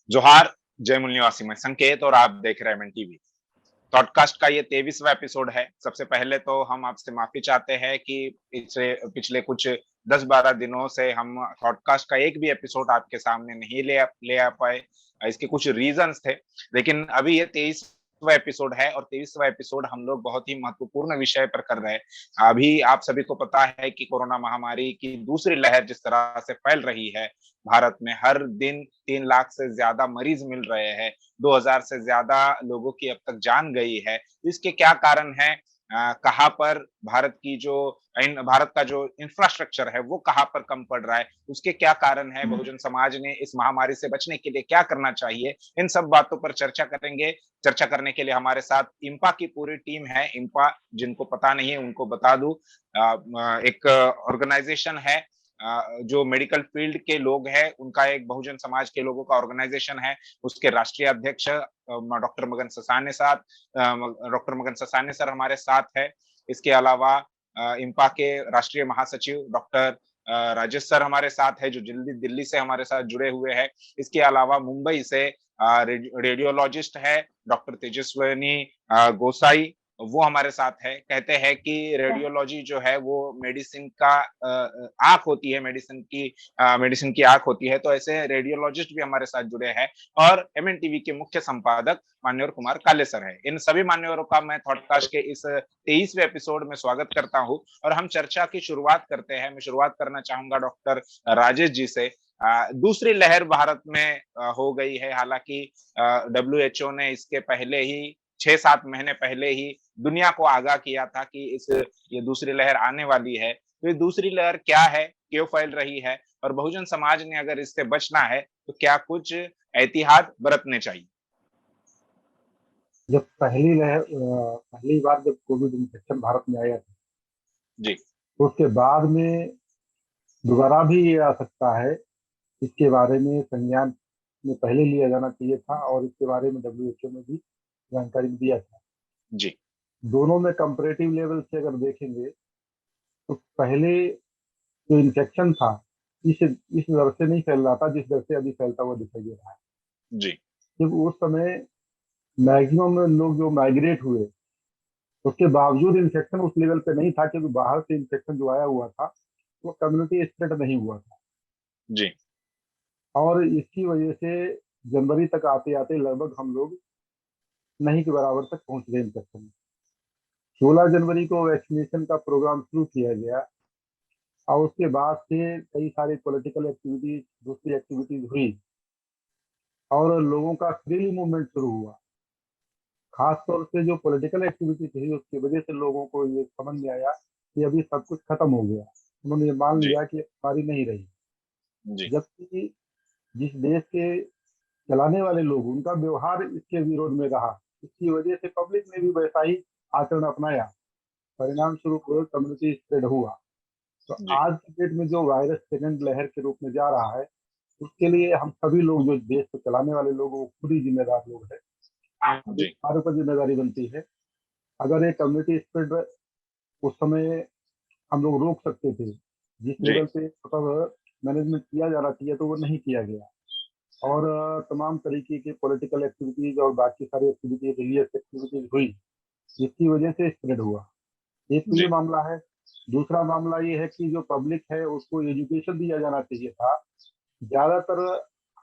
जोहार, जयमुल निवासी मैं संकेत और आप देख रहे हैं एमएन टीवी। पॉडकास्ट का ये 23वां एपिसोड है। सबसे पहले तो हम आपसे माफ़ी चाहते हैं कि पिछले पिछले कुछ 10-12 दिनों से हम पॉडकास्ट का एक भी एपिसोड आपके सामने नहीं ले आ पाए। इसके कुछ रीज़न्स थे, लेकिन अभी ये 23वां एपिसोड है और 23वां एपिसोड हम लोग बहुत ही महत्वपूर्ण विषय पर कर रहे हैं। अभी आप सभी को पता है कि कोरोना महामारी की दूसरी लहर जिस तरह से फैल रही है, भारत में हर दिन 3 लाख से ज़्यादा मरीज़ मिल रहे हैं। 2000 से ज़्यादा लोगों की अब तक जान गई है। तो इसके क्या कारण हैं? कहाँ पर भारत का जो इंफ्रास्ट्रक्चर है, वो कहाँ पर कम पड़ रहा है? उसके क्या कारण हैं? बहुजन समाज ने इस महामारी से बचने के लिए क्या करना चाहिए? इन सब बातों पर चर्चा करेंगे। चर्चा करने के लिए हमारे साथ इंपा की पूरी टीम है। इंपा जिनको पता नहीं है, उनको बता दूँ एक ऑर्गेनाइज़ेशन है जो मेडिकल फील्ड के लोग हैं, उनका एक बहुजन समाज के लोगों का ऑर्गेनाइजेशन है। उसके राष्ट्रीय अध्यक्ष डॉक्टर मगन ससाने सर हमारे साथ है। इसके अलावा इंपा के राष्ट्रीय महासचिव डॉक्टर राजेश सर हमारे साथ है, जो दिल्ली दिल्ली से हमारे साथ जुड़े हुए हैं। इसके अलावा मुंबई से रेडियोलॉजिस्ट है डॉक्टर तेजस्विनी गोसाई, वो हमारे साथ है। कहते हैं कि रेडियोलॉजी जो है वो मेडिसिन का आँख होती है, मेडिसिन की आँख होती है, तो ऐसे रेडियोलॉजिस्ट भी हमारे साथ जुड़े हैं और एमएन टीवी के मुख्य संपादक मान्यवर कुमार काले सर हैं। इन सभी मान्यवरों का मैं थॉटकास्ट के इस 23वें एपिसोड में स्वागत करता हूँ और हम चर्चा की शुरुआत करते हैं। मैं शुरुआत करना चाहूँगा डॉक्टर राजेश जी से। दूसरी लहर भारत में हो गई है, हालाँकि डब्ल्यूएचओ ने इसके पहले ही 6-7 महीने पहले ही दुनिया को आगाह किया था कि ये दूसरी लहर आने वाली है। तो ये दूसरी लहर क्या है? क्यों फैल रही है? और बहुजन समाज ने अगर इससे बचना है, तो क्या कुछ एहतियात बरतने चाहिए? जब पहली बार जब कोविड इन्फेक्शन भारत में आया था, जी, तो उसके बाद में दोबारा भी ये आ सकता है। इसके बारे में संज्ञान में पहले लिया जाना चाहिए था और इसके बारे में डब्ल्यूएचओ ने भी जानकारी दिया था। जी, दोनों में कंपैरेटिव लेवल से अगर देखेंगे तो पहले जो इन्फेक्शन था, इस दर से नहीं फैल रहा था जिस दर से अभी फैलता हुआ दिखाई दे रहा है। जी, क्योंकि उस समय मैक्सिमम लोग जो माइग्रेट हुए, उसके बावजूद इन्फेक्शन उस लेवल पे नहीं था, क्योंकि बाहर से इन्फेक्शन जो आया हुआ था वो कम्युनिटी स्प्रेड नहीं हुआ था। जी, और इसकी वजह से जनवरी तक आते आते लगभग हम लोग नहीं के बराबर तक पहुंच गए इन्फेक्शन में। 16 जनवरी को वैक्सीनेशन का प्रोग्राम शुरू किया गया और उसके बाद से कई सारी पॉलिटिकल एक्टिविटीज, दूसरी एक्टिविटीज हुई और लोगों का फ्रीली मूवमेंट शुरू हुआ। खास तौर से जो पॉलिटिकल एक्टिविटी थी, उसकी वजह से लोगों को ये समझ में आया कि अभी सब कुछ खत्म हो गया। उन्होंने ये मान जी, लिया कि बीमारी नहीं रही। जी, जबकि जिस देश के चलाने वाले लोग, उनका व्यवहार इसके विरोध में रहा, इसकी वजह से पब्लिक ने भी वैसा ही आचरण अपनाया। परिणाम स्वरूप कम्युनिटी स्प्रेड हुआ। तो जी, आज की डेट में जो वायरस सेकेंड लहर के रूप में जा रहा है, उसके लिए हम सभी लोग, जो देश को चलाने वाले लोग, वो खुद ही जिम्मेदार लोग हैं। अभी जी, हमारे ऊपर जिम्मेदारी बनती है। अगर ये कम्युनिटी स्प्रेड उस समय हम लोग रोक सकते थे, जिस जी, लेवल पे मतलब मैनेजमेंट किया जाना चाहिए, तो वो नहीं किया गया। और तमाम तरीके की पॉलिटिकल एक्टिविटीज और बाकी सारी एक्टिविटीज, रिलीजियस एक्टिविटीज हुई, जिसकी वजह से स्प्रेड हुआ। एक तो ये जी, मामला है। दूसरा मामला ये है कि जो पब्लिक है उसको एजुकेशन दिया जाना चाहिए था। ज्यादातर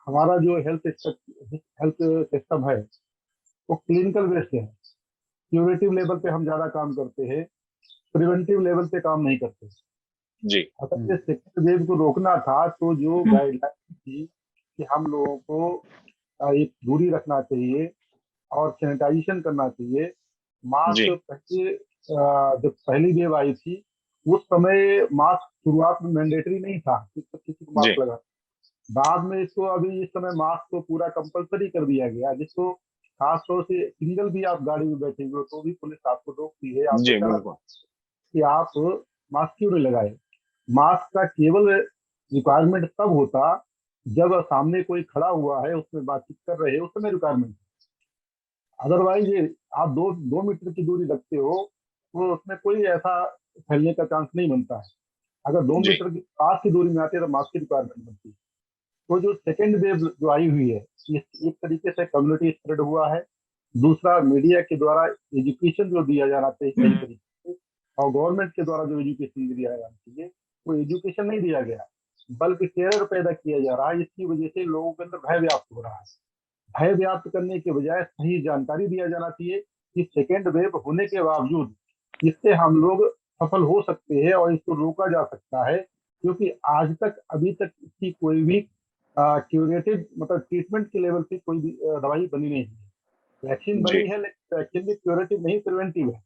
हमारा जो हेल्थ सिस्टम है वो क्लिनिकल बेस्ड है। क्यूरेटिव लेवल पे हम ज्यादा काम करते हैं, प्रिवेंटिव लेवल पे काम नहीं करते। जी, अगर ये सेकेंड वेव को रोकना था तो जो गाइडलाइन थी कि हम लोगों को एक दूरी रखना चाहिए और सैनिटाइजेशन करना चाहिए। मास्क जी, पहले जब पहली वेव आई थी, उस समय मास्क शुरुआत में मैंडेटरी नहीं था कि किसी को जी, मास्क लगा। बाद में इसको, अभी इस समय मास्क को पूरा कंपलसरी कर दिया गया, जिसको खास तौर से सिंगल भी आप गाड़ी में बैठे हुए हो तो भी पुलिस आपको रोकती है, आपसे जी, कहा बिल्कुल। कि आप मास्क क्यों नहीं लगाए। मास्क का केवल रिक्वायरमेंट तब होता जब सामने कोई खड़ा हुआ है, उसमें बातचीत कर रहे हैं, उस समय रिक्वायरमेंट। अदरवाइज ये आप दो दो मीटर की दूरी रखते हो तो उसमें कोई ऐसा फैलने का चांस नहीं बनता है। अगर दो जी, मीटर की पास की दूरी में आते हैं तो मास्क की रिक्वायरमेंट बनती है। तो जो सेकेंड वेव जो आई हुई है, इस एक तरीके से कम्युनिटी स्प्रेड हुआ है। दूसरा, मीडिया के द्वारा एजुकेशन जो दिया जाना चाहिए सही तरीके से, और गवर्नमेंट के द्वारा जो एजुकेशन दिया जाना चाहिए, वो एजुकेशन नहीं दिया गया, बल्कि टेरर पैदा किया जा रहा है। इसकी वजह से लोगों के अंदर भय व्याप्त हो रहा है। भय व्याप्त करने के बजाय सही जानकारी दिया जाना चाहिए कि सेकेंड वेव होने के बावजूद इससे हम लोग सफल हो सकते हैं और इसको रोका जा सकता है, क्योंकि आज तक अभी तक इसकी कोई भी क्यूरेटिव मतलब ट्रीटमेंट के लेवल पे कोई भी दवाई बनी नहीं है। वैक्सीन जी बनी है, लेकिन वैक्सीन भी क्यूरेटिव नहीं, प्रिवेंटिव है।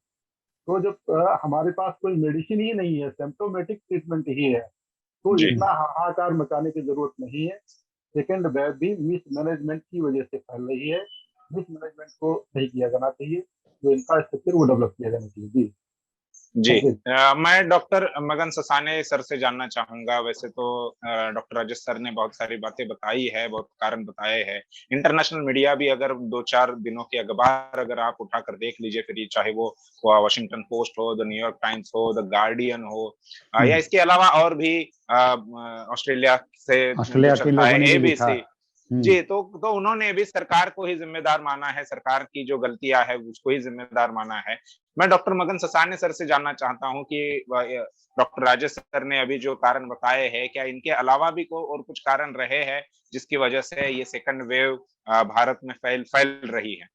तो जब हमारे पास कोई मेडिसिन ही नहीं है, सिम्प्टोमेटिक ट्रीटमेंट ही है, तो जी इतना हाहाकार मचाने की जरूरत नहीं है। सेकेंड वेव भी मिसमैनेजमेंट की वजह से फैल रही है। मिसमैनेजमेंट को सही किया जाना चाहिए, जो इंफ्रास्ट्रक्चर वो डेवलप किया जाना चाहिए। जी जी। Thank you. मैं डॉक्टर मगन ससाने सर से जानना चाहूंगा। वैसे तो डॉक्टर राजेश सर ने बहुत सारी बातें बताई है, बहुत कारण बताए हैं। इंटरनेशनल मीडिया भी अगर 2-4 दिनों के अखबार अगर आप उठाकर देख लीजिए, फिर चाहे वो वॉशिंगटन पोस्ट हो, द न्यूयॉर्क टाइम्स हो, द गार्डियन हो, या इसके अलावा और भी ऑस्ट्रेलिया से जो ऑस्ट्रेलिया के चलता लोगों है ने भी लिखा। एबीसी। जी, तो उन्होंने भी सरकार को ही जिम्मेदार माना है, सरकार की जो गलतियां है उसको ही जिम्मेदार माना है। मैं डॉक्टर मगन ससाने सर से जानना चाहता हूं कि डॉक्टर राजेश सर ने अभी जो कारण बताए हैं, क्या इनके अलावा भी कोई और कुछ कारण रहे हैं जिसकी वजह से ये सेकंड वेव भारत में फैल फैल रही है,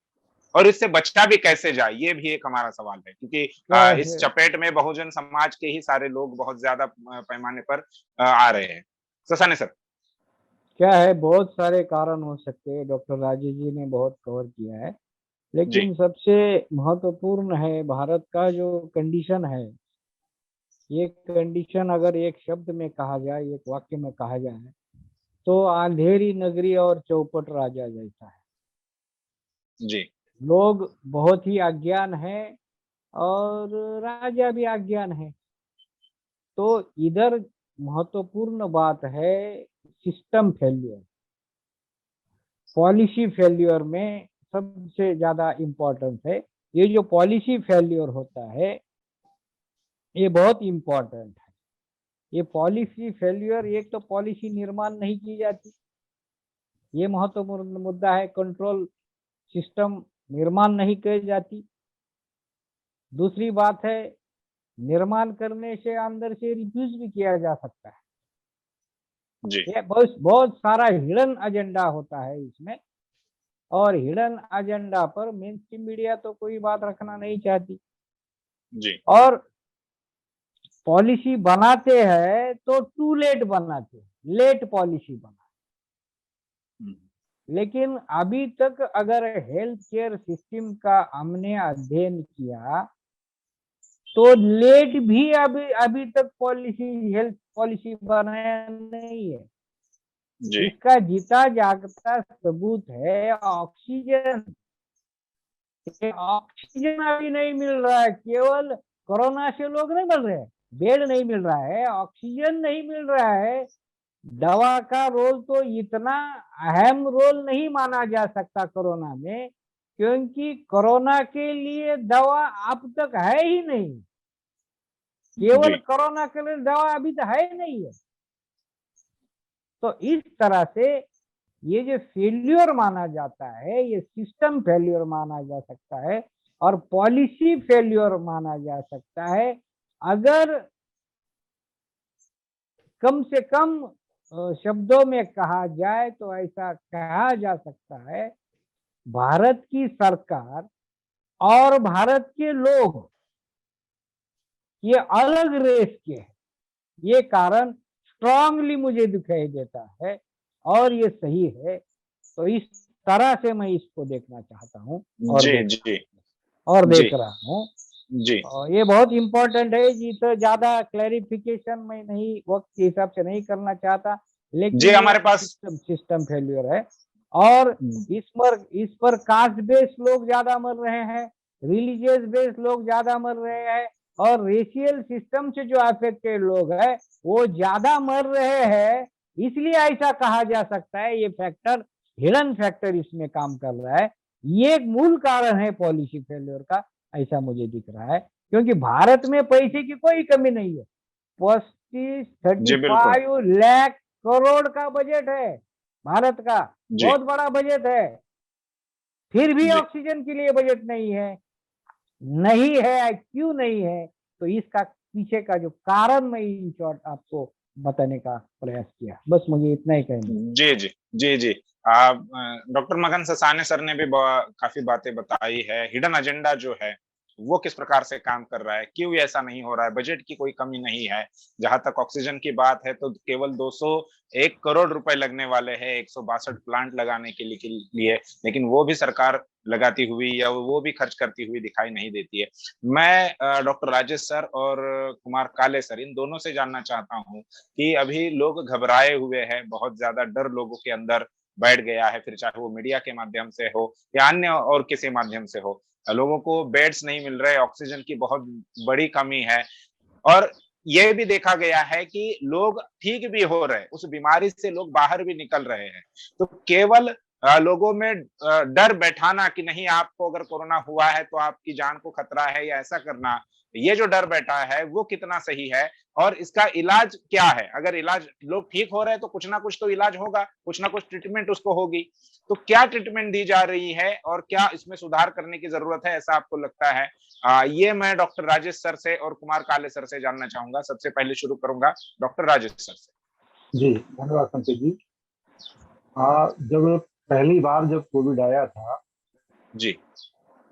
और इससे बचा भी कैसे जाए, ये भी एक हमारा सवाल है, क्योंकि क्या इस है चपेट में बहुजन समाज के ही सारे लोग बहुत ज्यादा पैमाने पर आ रहे हैं। ससाने सर। क्या है, बहुत सारे कारण हो सकते हैं। डॉक्टर राजेश जी ने बहुत कवर किया है, जी लेकिन सबसे महत्वपूर्ण है भारत का जो कंडीशन है। ये कंडीशन अगर एक शब्द में कहा जाए, एक वाक्य में कहा जाए, तो अंधेरी नगरी और चौपट राजा जैसा है। जी लोग बहुत ही अज्ञान है और राजा भी अज्ञान है। तो इधर महत्वपूर्ण बात है सिस्टम फेल्यूर। पॉलिसी फेल्यूर में सबसे ज्यादा इम्पोर्टेंस है। ये जो पॉलिसी फेल्यूर होता है ये बहुत इम्पोर्टेंट है। ये पॉलिसी फेल्यूर, एक तो पॉलिसी निर्माण नहीं की जाती, ये महत्वपूर्ण मुद्दा है। कंट्रोल सिस्टम निर्माण नहीं की जाती। दूसरी बात है, निर्माण करने से अंदर से रिफ्यूज भी किया जा सकता है। जी ये बहुत बहुत सारा हिडन एजेंडा होता है इसमें, और हिडन एजेंडा पर मेन स्ट्रीम मीडिया तो कोई बात रखना नहीं चाहती। जी और पॉलिसी बनाते हैं तो टू लेट बनाते हैं, लेट पॉलिसी बना। लेकिन अभी तक अगर हेल्थ केयर सिस्टम का हमने अध्ययन किया तो लेट भी अभी तक पॉलिसी, हेल्थ पॉलिसी बनाया नहीं है। जी इसका जीता जागता सबूत है ऑक्सीजन। ऑक्सीजन अभी नहीं मिल रहा है। केवल कोरोना से लोग नहीं मर रहे हैं, बेड नहीं मिल रहा है, ऑक्सीजन नहीं मिल रहा है। दवा का रोल तो इतना अहम रोल नहीं माना जा सकता कोरोना में, क्योंकि कोरोना के लिए दवा अब तक है ही नहीं। केवल जी कोरोना के लिए दवा अभी तक है नहीं है। तो इस तरह से ये जो फेल्योर माना जाता है, ये सिस्टम फेल्योर माना जा सकता है और पॉलिसी फेल्योर माना जा सकता है। अगर कम से कम शब्दों में कहा जाए तो ऐसा कहा जा सकता है, भारत की सरकार और भारत के लोग ये अलग रेस के हैं। ये कारण स्ट्रांगली मुझे दिखाई देता है और ये सही है। तो इस तरह से मैं इसको देखना चाहता हूँ और जी देख जी जी देख रहा हूँ। जी ये बहुत इम्पोर्टेंट है जी। तो ज्यादा क्लैरिफिकेशन मैं नहीं, वक्त के हिसाब से नहीं करना चाहता, जी लेकिन ये हमारे पास सिस्टम फेल्यूर है। और इस पर कास्ट बेस्ड लोग ज्यादा मर रहे हैं, रिलीजियस बेस्ड लोग ज्यादा मर रहे हैं, और रेशियल सिस्टम से जो अफेक्टेड लोग हैं वो ज्यादा मर रहे हैं। इसलिए ऐसा कहा जा सकता है ये फैक्टर, हिडन फैक्टर इसमें काम कर रहा है। ये एक मूल कारण है पॉलिसी फेल्योर का, ऐसा मुझे दिख रहा है। क्योंकि भारत में पैसे की कोई कमी नहीं है। 35 जी बिल्कुल 35 लाख करोड़ का बजट है। भारत का जी बहुत बड़ा बजट है, फिर भी जी ऑक्सीजन के लिए बजट नहीं है। नहीं है, क्यों नहीं है? तो इसका पीछे का जो कारण मैं इन शॉर्ट आपको बताने का प्रयास किया, बस मुझे इतना ही कहना है। जी जी जी जी। आप डॉक्टर मगन ससाने सर ने भी काफी बातें बताई है। हिडन एजेंडा जो है वो किस प्रकार से काम कर रहा है, क्यों ऐसा नहीं हो रहा है, बजट की कोई कमी नहीं है। जहां तक ऑक्सीजन की बात है तो केवल 201 करोड़ रुपए लगने वाले हैं 162 प्लांट लगाने के लिए, लेकिन वो भी सरकार लगाती हुई या वो भी खर्च करती हुई दिखाई नहीं देती है। मैं डॉक्टर राजेश सर और कुमार काले सर इन दोनों से जानना चाहता हूँ कि अभी लोग घबराए हुए हैं, बहुत ज्यादा डर लोगों के अंदर बैठ गया है, फिर चाहे वो मीडिया के माध्यम से हो या अन्य और किसी माध्यम से हो। लोगों को बेड्स नहीं मिल रहे, ऑक्सीजन की बहुत बड़ी कमी है और ये भी देखा गया है कि लोग ठीक भी हो रहे हैं, उस बीमारी से लोग बाहर भी निकल रहे हैं। तो केवल लोगों में डर बैठाना कि नहीं आपको अगर कोरोना हुआ है तो आपकी जान को खतरा है या ऐसा करना, ये जो डर बैठा है वो कितना सही है और इसका इलाज क्या है? अगर इलाज लोग ठीक हो रहे हैं तो कुछ ना कुछ तो इलाज होगा, कुछ ना कुछ ट्रीटमेंट उसको होगी। तो क्या ट्रीटमेंट दी जा रही है और क्या इसमें सुधार करने की जरूरत है, ऐसा आपको लगता है? ये मैं डॉक्टर राजेश सर से और कुमार काले सर से जानना चाहूंगा। सबसे पहले शुरू करूंगा डॉक्टर राजेश सर से। जी धन्यवाद संकेत जी। जब पहली बार जब कोविड आया था जी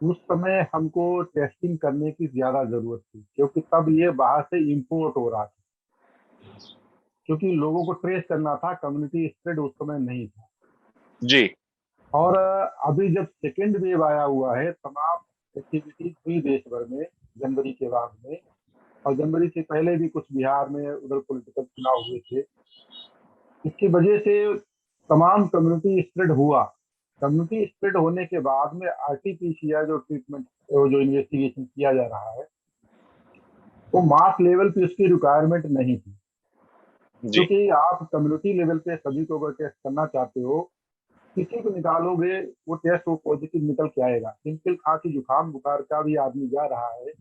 उस समय हमको टेस्टिंग करने की ज्यादा जरूरत थी, क्योंकि तब ये बाहर से इंपोर्ट हो रहा था, क्योंकि लोगों को ट्रेस करना था, कम्युनिटी स्प्रेड उस समय नहीं था। जी और अभी जब सेकेंड वेव आया हुआ है, तमाम एक्टिविटीज हुई देश भर में जनवरी के बाद में, और जनवरी से पहले भी कुछ बिहार में उधर पॉलिटिकल चुनाव हुए थे। इसकी वजह से तमाम कम्युनिटी स्प्रेड हुआ। कम्युनिटी स्प्रेड होने के बाद में आरटीपीसीआर जो ट्रीटमेंट जो इन्वेस्टिगेशन किया जा रहा है, वो मास लेवल पे उसकी रिक्वायरमेंट नहीं थी, जी क्योंकि आप कम्युनिटी लेवल पे सभी को अगर टेस्ट करना चाहते हो, किसी को निकालोगे वो टेस्ट वो पॉजिटिव निकल के आएगा। सिंपल खांसी जुकाम बुखार का भी आदमी जा रहा है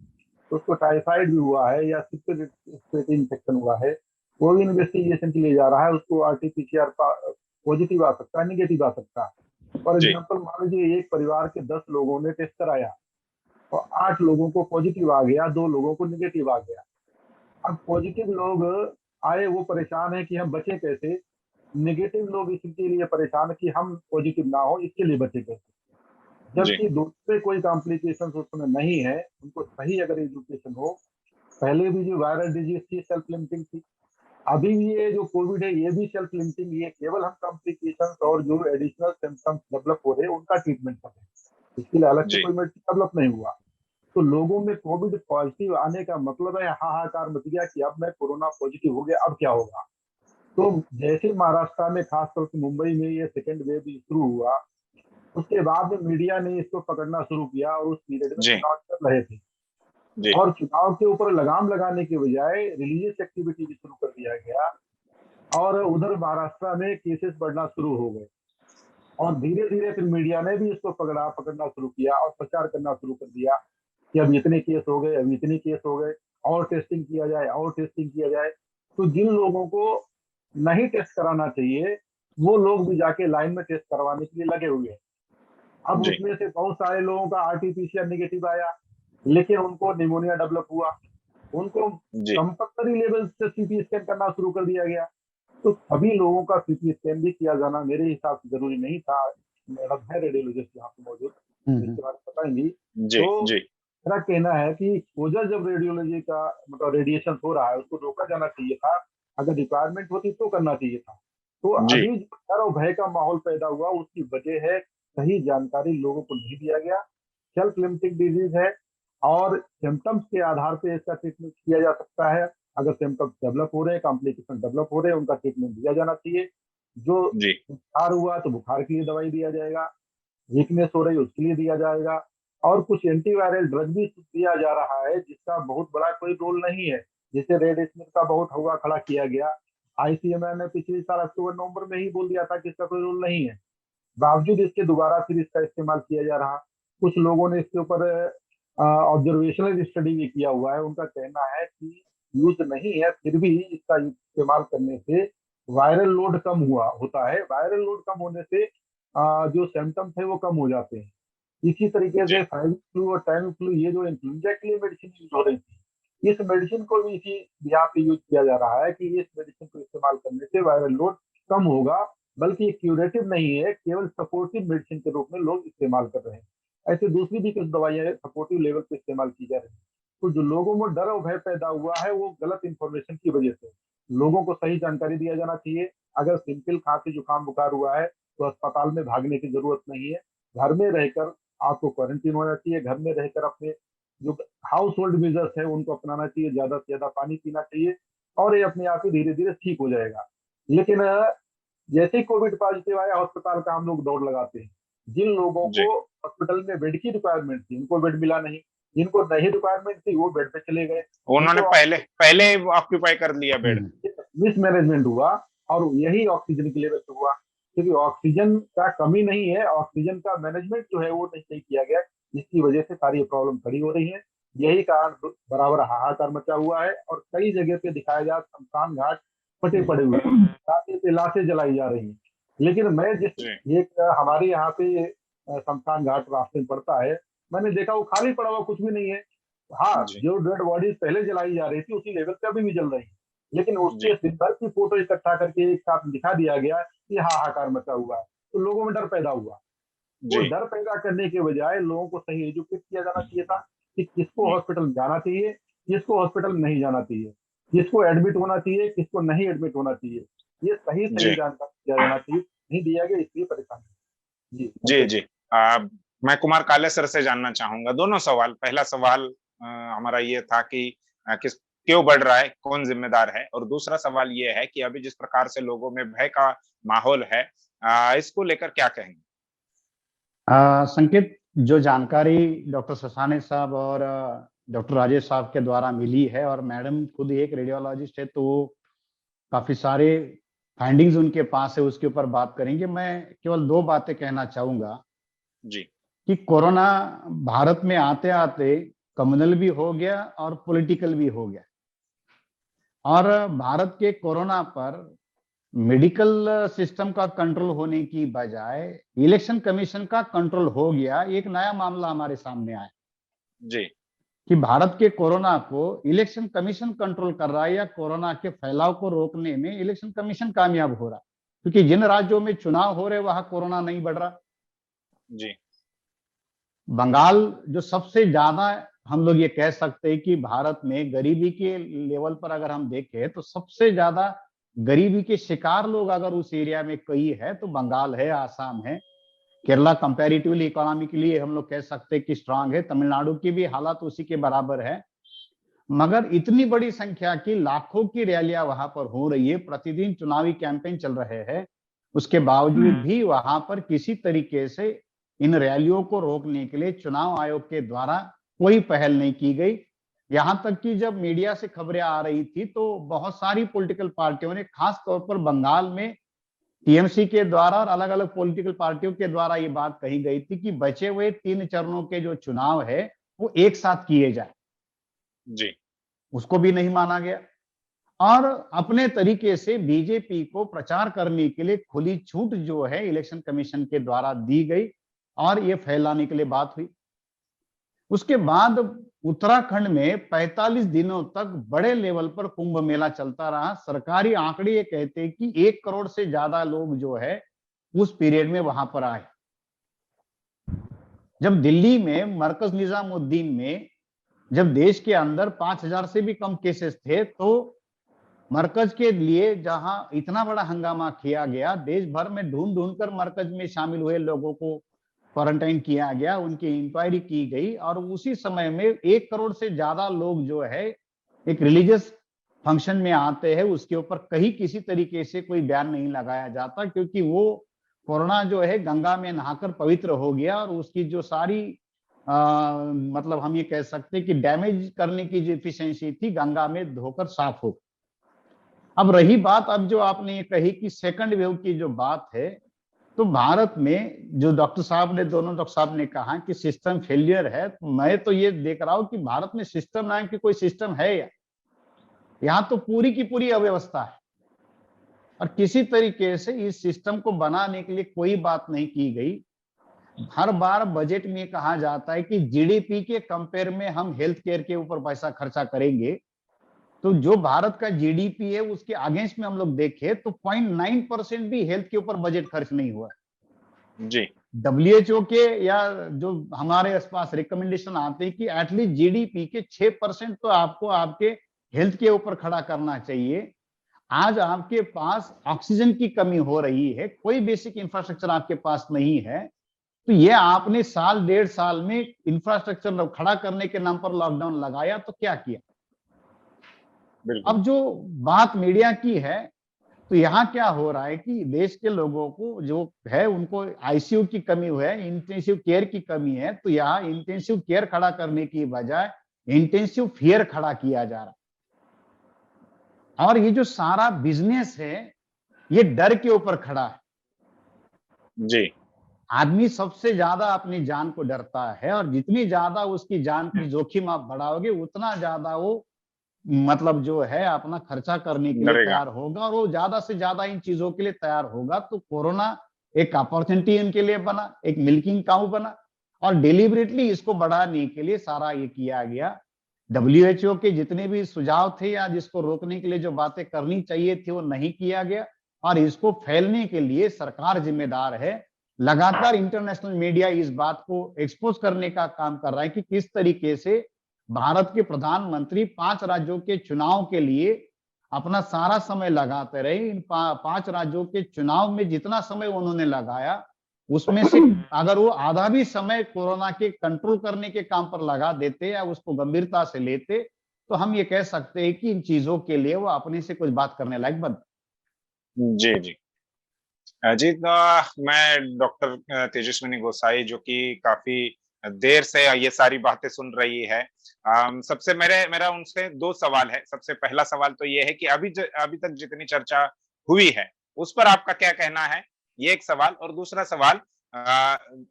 तो उसको टाइफाइड भी हुआ है या रेस्पिरेटरी इन्फेक्शन हुआ है, वो भी इन्वेस्टिगेशन के लिए जा रहा है, उसको आरटीपीसीआर पॉजिटिव आ सकता है, निगेटिव आ सकता है। फॉर जी एग्जाम्पल मान लीजिए एक परिवार के 10 लोगों ने टेस्ट कराया और 8 लोगों को पॉजिटिव आ गया, 2 लोगों को निगेटिव आ गया। अब पॉजिटिव लोग आए वो परेशान है कि हम बचे कैसे, नेगेटिव लोग इसके लिए परेशान है कि हम पॉजिटिव ना हो, इसके लिए बचे कैसे। जी जबकि दूसरे कोई कॉम्प्लिकेशन उस समय नहीं है, उनको सही अगर एजुकेशन हो। पहले भी जो वायरल डिजीज थी सेल्फ लिमिटिंग थी, अभी भी ये जो कोविड है ये भी सेल्फ लिमिटिंग, ये केवल हम कॉम्प्लिकेशन और जो एडिशनल सिम्टम्स डेवलप हो रहे हैं उनका ट्रीटमेंट कर रहे हैं, इसके लिए अलग से जी कोई मेडिसिन डेवलप नहीं हुआ। तो लोगों में कोविड पॉजिटिव आने का मतलब है हाहाकार मच गया कि अब मैं कोरोना पॉजिटिव हो गया, अब क्या होगा। तो जैसे महाराष्ट्र में खासतौर से मुंबई में ये सेकेंड वेव शुरू हुआ, उसके बाद में मीडिया ने इसको पकड़ना शुरू किया और उस पीरियड में जी चुनाव चल रहे थे, जी और चुनाव के ऊपर लगाम लगाने के बजाय रिलीजियस एक्टिविटी भी शुरू कर दिया गया, और उधर महाराष्ट्र में केसेस बढ़ना शुरू हो गए, और धीरे धीरे फिर मीडिया ने भी इसको पकड़ना शुरू किया और प्रचार करना शुरू कर दिया कि अब इतने केस हो गए, अब इतने केस हो गए, और टेस्टिंग किया जाए, और टेस्टिंग किया जाए। तो जिन लोगों को नहीं टेस्ट कराना चाहिए वो लोग भी जाके लाइन में टेस्ट करवाने के लिए लगे हुए हैं। अब जी उसमें से बहुत सारे लोगों का आरटीपीसीआर निगेटिव आया, लेकिन उनको निमोनिया डेवलप हुआ, उनको जी कंपल्सरी लेवल से सीटी स्कैन करना शुरू कर दिया गया। तो सभी लोगों का सीटी स्कैन भी किया जाना मेरे हिसाब से जरूरी नहीं था। मैडम है रेडियोलॉजिस्ट यहाँ पे मौजूद, इसके बारे में बताएंगी। जी तो जी मेरा कहना है कि एक्सपोजर जब रेडियोलॉजी का मतलब रेडिएशन हो रहा है उसको रोका जाना चाहिए था, अगर रिक्वायरमेंट होती तो करना चाहिए था। तो जी अभी जो डर और भय का माहौल पैदा हुआ उसकी वजह है सही जानकारी लोगों को नहीं दिया गया। सेल्फ लिमिटिंग डिजीज है और सिम्टम्स के आधार पे इसका ट्रीटमेंट किया जा सकता है। अगर सिम्टम्स डेवलप हो रहे हैं, कॉम्प्लिकेशन डेवलप हो रहे हैं, उनका ट्रीटमेंट दिया जाना चाहिए। जो जी बुखार हुआ तो बुखार के लिए दवाई दिया जाएगा, वीकनेस हो रही है उसके लिए दिया जाएगा, और कुछ एंटीवायरल ड्रग भी दिया जा रहा है जिसका बहुत बड़ा कोई रोल नहीं है। जैसे रेड स्मिथ का बहुत हुआ खड़ा किया गया, आईसीएमआर ने पिछले साल अक्टूबर नवंबर में ही बोल दिया था कि इसका कोई रोल नहीं है, बावजूद इसके दोबारा फिर इसका इस्तेमाल किया जा रहा। कुछ लोगों ने इसके ऊपर ऑब्जर्वेशनल स्टडी भी किया हुआ है, उनका कहना है कि यूज नहीं है फिर भी इसका इस्तेमाल करने से वायरल लोड कम हुआ होता है। वायरल लोड कम होने से जो सिम्टम्स है वो कम हो जाते हैं। इसी तरीके जी से फाइव फ्लू और टाइम फ्लू, ये जो इन्फ्लुएंजा के लिए मेडिसिन यूज हो रही थी, इस मेडिसिन को भी इसी यहाँ पे यूज किया जा रहा है कि इस मेडिसिन को इस्तेमाल करने से वायरल लोड कम होगा। बल्कि ये क्यूरेटिव नहीं है, केवल सपोर्टिव मेडिसिन के रूप में लोग इस्तेमाल कर रहे हैं। ऐसे दूसरी भी कुछ दवाइयां सपोर्टिव लेवल पे इस्तेमाल की जा रही है। तो जो लोगों में डर और भय पैदा हुआ है वो गलत इंफॉर्मेशन की वजह से। लोगों को सही जानकारी दिया जाना चाहिए। अगर सिंपल खांसी जुकाम बुखार हुआ है तो अस्पताल में भागने की जरूरत नहीं है। घर में रहकर आपको क्वारंटीन होना चाहिए। घर में रहकर अपने जो हाउस होल्ड मेजर्स है उनको अपनाना चाहिए। ज्यादा से ज्यादा पानी पीना चाहिए और ये अपने आप ही धीरे धीरे ठीक हो जाएगा। लेकिन जैसे ही कोविड पॉजिटिव आया, अस्पताल का हम लोग दौड़ लगाते हैं। जिन लोगों जी को हॉस्पिटल में बेड की रिक्वायरमेंट थी उनको बेड मिला नहीं, जिनको नहीं रिक्वायरमेंट थी वो बेड पे चले गए। उन्होंने जिनको पहले पहले ऑक्यूपाई कर लिया बेड। मिसमैनेजमेंट हुआ और यही ऑक्सीजन की लेवल पे हुआ। क्योंकि ऑक्सीजन का कमी नहीं है, ऑक्सीजन का मैनेजमेंट जो है वो नहीं किया गया, जिसकी वजह से सारी प्रॉब्लम खड़ी हो रही है। यही कारण बराबर हाहाकार मचा हुआ है और कई जगह पे दिखाया जा शमशान घाट फटे पड़े हुए हैं, लाशें पे लाशें जलाई जा रही हैं। लेकिन मैं जिस जी एक हमारे यहाँ पे शमशान घाट रास्ते में पड़ता है, मैंने देखा वो खाली पड़ा हुआ, कुछ भी नहीं है। हाँ, जी जो डेड बॉडीज पहले जलाई जा रही थी उसी लेवल पे अभी भी जल रही है। लेकिन उसके जी दिन भर की फोटो इकट्ठा करके एक साथ दिखा दिया गया कि हाहाकार मचा हुआ है, तो लोगों में डर पैदा हुआ। वो जी डर पैदा करने के बजाय लोगों को सही एजुकेट किया जाना चाहिए था कि किसको जी हॉस्पिटल जाना चाहिए, किसको हॉस्पिटल नहीं जाना चाहिए, किसको एडमिट होना चाहिए, किसको नहीं एडमिट होना चाहिए। ये सही जी सही जानकारी दिया जाना चाहिए, नहीं दिया गया इसलिए परेशानी। जी जी संकेत। जी आ, मैं कुमार काले सर से जानना चाहूंगा दोनों सवाल। पहला सवाल हमारा ये था कि किस क्यों बढ़ रहा है, कौन जिम्मेदार है, और दूसरा सवाल ये है कि अभी जिस प्रकार से लोगों में भय का माहौल है, इसको लेकर क्या कहेंगे? संकेत, जो जानकारी डॉक्टर ससाने साहब और डॉक्टर राजेश साहब के द्वारा मिली है, और मैडम खुद एक रेडियोलॉजिस्ट है तो वो काफी सारे फाइंडिंग्स उनके पास है, उसके ऊपर बात करेंगे। मैं केवल दो बातें कहना चाहूंगा जी कि कोरोना भारत में आते आते कम्युनल भी हो गया और पॉलिटिकल भी हो गया। और भारत के कोरोना पर मेडिकल सिस्टम का कंट्रोल होने की बजाय इलेक्शन कमीशन का कंट्रोल हो गया। एक नया मामला हमारे सामने आया जी कि भारत के कोरोना को इलेक्शन कमीशन कंट्रोल कर रहा है, या कोरोना के फैलाव को रोकने में इलेक्शन कमीशन कामयाब हो रहा है। क्योंकि जिन राज्यों में चुनाव हो रहे वहां कोरोना नहीं बढ़ रहा। जी बंगाल जो सबसे ज्यादा, हम लोग ये कह सकते हैं कि भारत में गरीबी के लेवल पर अगर हम देखें तो सबसे ज्यादा गरीबी के शिकार लोग अगर उस एरिया में कई है तो बंगाल है, आसाम है। केरला कंपैरेटिवली इकोनॉमिकली हम लोग कह सकते हैं कि स्ट्रांग है। तमिलनाडु की भी हालत उसी के बराबर है। मगर इतनी बड़ी संख्या की लाखों की रैलियां वहां पर हो रही है, प्रतिदिन चुनावी कैंपेन चल रहे हैं, उसके बावजूद भी वहां पर किसी तरीके से इन रैलियों को रोकने के लिए चुनाव आयोग के द्वारा कोई पहल नहीं की गई। यहां तक कि जब मीडिया से खबरें आ रही थी तो बहुत सारी पॉलिटिकल पार्टियों ने, खास तौर पर बंगाल में टीएमसी के द्वारा और अलग अलग पॉलिटिकल पार्टियों के द्वारा ये बात कही गई थी कि बचे हुए 3 चरणों के जो चुनाव है वो एक साथ किए जाए। जी उसको भी नहीं माना गया। और अपने तरीके से बीजेपी को प्रचार करने के लिए खुली छूट जो है इलेक्शन कमीशन के द्वारा दी गई और ये फैलाने के लिए बात हुई। उसके बाद उत्तराखंड में 45 दिनों तक बड़े लेवल पर कुंभ मेला चलता रहा। सरकारी आंकड़े ये कहते हैं कि 1 करोड़ से ज्यादा लोग जो है उस पीरियड में वहां पर आए। जब दिल्ली में मरकज निजामुद्दीन में जब देश के अंदर 5000 से भी कम केसेस थे तो मरकज के लिए जहां इतना बड़ा हंगामा किया गया, देश भर में ढूंढ ढूंढ कर मरकज में शामिल हुए लोगों को क्वारंटाइन किया गया, उनकी इंक्वायरी की गई। और उसी समय में 1 करोड़ से ज्यादा लोग जो है एक रिलीजियस फंक्शन में आते हैं, उसके ऊपर कहीं किसी तरीके से कोई बैन नहीं लगाया जाता, क्योंकि वो कोरोना जो है गंगा में नहाकर पवित्र हो गया और उसकी जो सारी मतलब हम ये कह सकते हैं कि डैमेज करने की जो एफिशिएंसी थी गंगा में धोकर साफ हो। अब रही बात, अब जो आपने ये कही कि सेकंड वेव की जो बात है, तो भारत में जो डॉक्टर साहब ने, दोनों डॉक्टर साहब ने कहा कि सिस्टम फेलियर है, तो मैं तो ये देख रहा हूं कि भारत में सिस्टम नाम की कोई सिस्टम है या, यहाँ तो पूरी की पूरी अव्यवस्था है। और किसी तरीके से इस सिस्टम को बनाने के लिए कोई बात नहीं की गई। हर बार बजट में कहा जाता है कि जीडीपी के कंपेयर में हम हेल्थ केयर के ऊपर पैसा खर्चा करेंगे, तो जो भारत का जीडीपी है उसके अगेंस्ट में हम लोग देखें तो 0.9% भी हेल्थ के ऊपर बजट खर्च नहीं हुआ। जी, WHO के या जो हमारे आसपास रिकमेंडेशन आते हैं कि एटलीस्ट जीडीपी के 6% तो आपको आपके हेल्थ के ऊपर खड़ा करना चाहिए। आज आपके पास ऑक्सीजन की कमी हो रही है, कोई बेसिक इंफ्रास्ट्रक्चर आपके पास नहीं है, तो ये आपने साल 1.5 साल में इंफ्रास्ट्रक्चर खड़ा करने के नाम पर लॉकडाउन लगाया, तो क्या किया? बिल्कुल। अब जो बात मीडिया की है, तो यहाँ क्या हो रहा है कि देश के लोगों को जो है उनको आईसीयू की कमी है, इंटेंसिव केयर की कमी है, तो यहाँ इंटेंसिव केयर खड़ा करने की बजाय इंटेंसिव फियर खड़ा किया जा रहा है। और ये जो सारा बिजनेस है, ये डर के ऊपर खड़ा है। जी, आदमी सबसे ज्यादा अपनी जान को डरता है, और जितनी ज्यादा उसकी जान की जोखिम आप बढ़ाओगे, उतना ज्यादा वो मतलब जो है अपना खर्चा करने के लिए डरेगा। तैयार होगा, और वो ज्यादा से ज्यादा इन चीजों के लिए तैयार होगा। तो कोरोना एक अपॉर्चुनिटी इनके लिए बना, एक मिल्किंग काउ बना, और डिलिबरेटली इसको बढ़ाने के लिए सारा ये किया गया। WHO के जितने भी सुझाव थे या जिसको रोकने के लिए जो बातें करनी चाहिए थी वो नहीं किया गया, और इसको फैलने के लिए सरकार जिम्मेदार है। लगातार इंटरनेशनल मीडिया इस बात को एक्सपोज करने का काम कर रहा है कि किस तरीके से भारत के प्रधानमंत्री 5 राज्यों के चुनाव के लिए अपना सारा समय लगाते रहे। इन 5 राज्यों के चुनाव में जितना समय उन्होंने लगाया, उसमें से अगर वो आधा भी समय कोरोना के कंट्रोल करने के काम पर लगा देते या उसको गंभीरता से लेते, तो हम ये कह सकते हैं कि इन चीजों के लिए वो अपने से कुछ बात करने लायक बनते। जी, जी। जी, मैं डॉक्टर तेजस्विनी गोसाई, जो कि काफ़ी देर से ये सारी बातें सुन रही है। सबसे मेरा उनसे 2 सवाल है। सबसे पहला सवाल तो ये है कि अभी तक जितनी चर्चा हुई है, उस पर आपका क्या कहना है? ये एक सवाल। और दूसरा सवाल,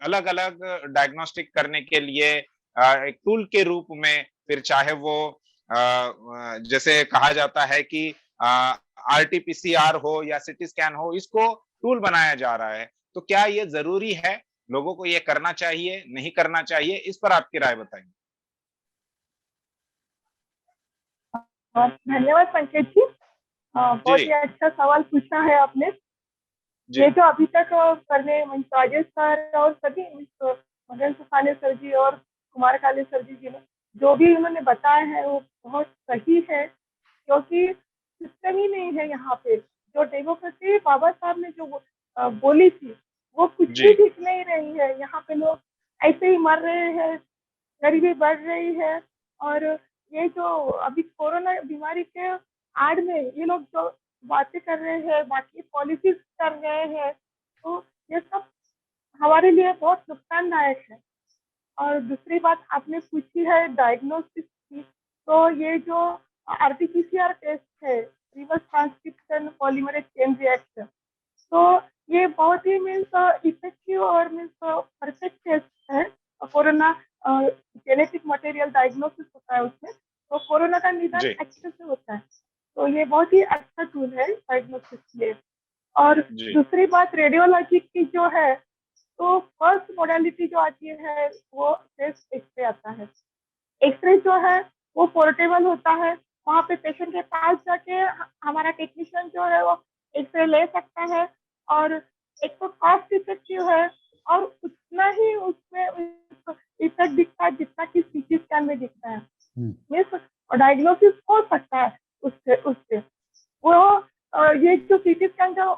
अलग-अलग डायग्नोस्टिक करने के लिए एक टूल के रूप में, फिर चाहे वो जैसे कहा जाता है कि आरटी-पीसीआर हो या सीटी स्कैन हो, इसको टूल बनाया जा रहा है। तो क्या ये ज़रूरी है? लोगों को ये करना चाहिए, नहीं करना चाहिए? इस पर आपकी राय बताइए। धन्यवाद पंकज जी। बहुत जी, ही अच्छा सवाल पूछा है आपने। जी, ये जो अभी तक करने राजेश सर और सभी मदन सुखाने सर जी और कुमार काले सर जी ने जो भी उन्होंने बताया है वो बहुत सही है, क्योंकि सिस्टम ही नहीं है यहाँ पे। जो डेमोक्रेसी बाबा साहब ने जो बोली थी, वो कुछ जी, भी दिख नहीं रही है। यहाँ पे लोग ऐसे ही मर रहे हैं, गरीबी बढ़ रही है। और ये जो अभी कोरोना बीमारी के आड़ में ये लोग जो बातें कर रहे हैं, बाकी पॉलिसीज कर रहे हैं, तो ये सब हमारे लिए बहुत नुकसानदायक है। और दूसरी बात आपने पूछी है डायग्नोसिस की, तो ये जो आरटीपीसीआर टेस्ट है, reverse transcription polymerase chain reaction, तो ये बहुत ही मीन्स इफेक्टिव और मीन्स परफेक्ट टेस्ट है। कोरोना जेनेटिक मटेरियल डायग्नोसिस होता है उसमें, तो कोरोना का निदान जी, अच्छे से होता है। तो ये बहुत ही अच्छा टूल है डायग्नोसिस के लिए। और जी, दूसरी बात रेडियोलॉजी की जो है, तो फर्स्ट मोडालिटी जो आती है वो चेस्ट एक्सरे आता है। एक्सरे जो है वो पोर्टेबल होता है, वहाँ पे पेशेंट के पास जाके हमारा टेक्नीशियन जो है वो एक्सरे ले सकता है। और एक तो कॉस्ट इफेक्टिव है, और उतना ही उसमें इफेक्ट दिखता है जितना कि सीटी स्कैन में दिखता है। मीन्स डायग्नोसिस हो सकता है उससे उससे वो ये जो सीटी स्कैन जो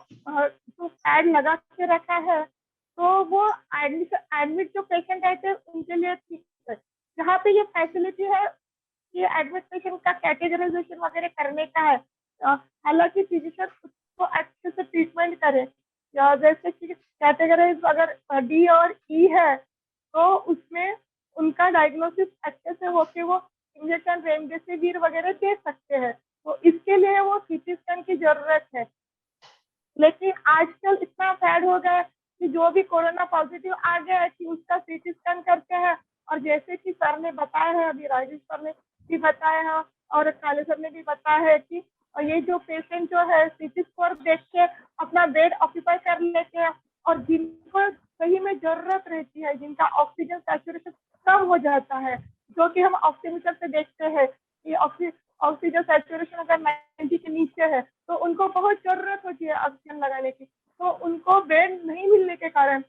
पैड लगा के रखा है, तो वो एडमिट जो पेशेंट रहते हैं उनके लिए ठीक है। जहाँ पे ये फैसिलिटी है कि एडमिट पेशेंट का कैटेगराइजेशन वगैरह करने का है, हालांकि फिजिशियन उसको अच्छे से ट्रीटमेंट करे, या जैसे कि कैटेगराइज अगर डी और ई है, तो उसमें उनका डायग्नोसिस अच्छे से होके वो इंजेक्शन रेमडेसिविर वगैरह दे सकते हैं। तो इसके लिए वो सीटी स्कैन की जरूरत है। लेकिन आजकल इतना फैड हो गया है कि जो भी कोरोना पॉजिटिव आ गया है कि उसका सीटी स्कैन करते हैं। और जैसे कि सर ने बताया है, अभी राजेश सर ने भी बताया है और काले सर ने भी बताया है कि और ये जो पेशेंट जो है सीटी स्कोर देख के अपना बेड ऑक्यूपाई कर लेते हैं, और जिनको सही में जरूरत रहती है, जिनका ऑक्सीजन सैचुरेशन कम हो जाता है, जो कि हम ऑक्सीमीटर से देखते हैं कि ऑक्सीजन सैचुरेशन अगर 90 के नीचे है तो उनको बहुत जरूरत होती है ऑक्सीजन लगाने की, तो उनको बेड नहीं मिलने के कारण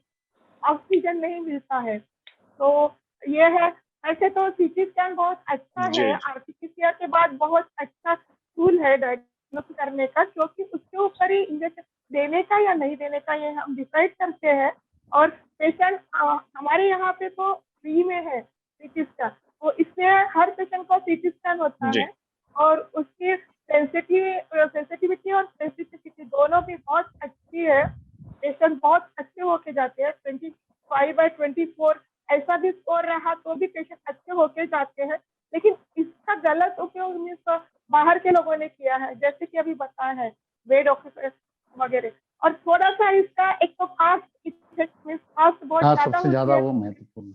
ऑक्सीजन नहीं मिलता है। तो ये है। ऐसे तो सीटी स्कैन बहुत अच्छा जी है, आरटीपीसीआर के बाद बहुत अच्छा टूल है डायग्नोस करने का, क्योंकि उसके ऊपर ही इंजेक्शन देने का या नहीं देने का ये हम डिसाइड करते हैं। और पेशेंट हमारे यहाँ पे तो फ्री में है सीटी स्कैन, तो इसमें हर पेशेंट को सीटी स्कैन होता जी है, और उसकी सेंसिटिविटी और स्पेसिफिसिटी दोनों भी बहुत अच्छी है। पेशेंट बहुत अच्छे होके जाते हैं, 25/24 ऐसा भी स्कोर रहा तो भी पेशेंट अच्छे होके जाते हैं। लेकिन इसका गलत उपयोग मीन्स बाहर के लोगों ने किया है, जैसे कि अभी बताया है बेड ऑक्यूपेशन वगैरह। और थोड़ा सा इसका एक तो कास्ट इफेक्ट मीन्स कास्ट बहुत हाँ, ज्यादा सबसे होती ज्यादा है, वो महत्वपूर्ण है।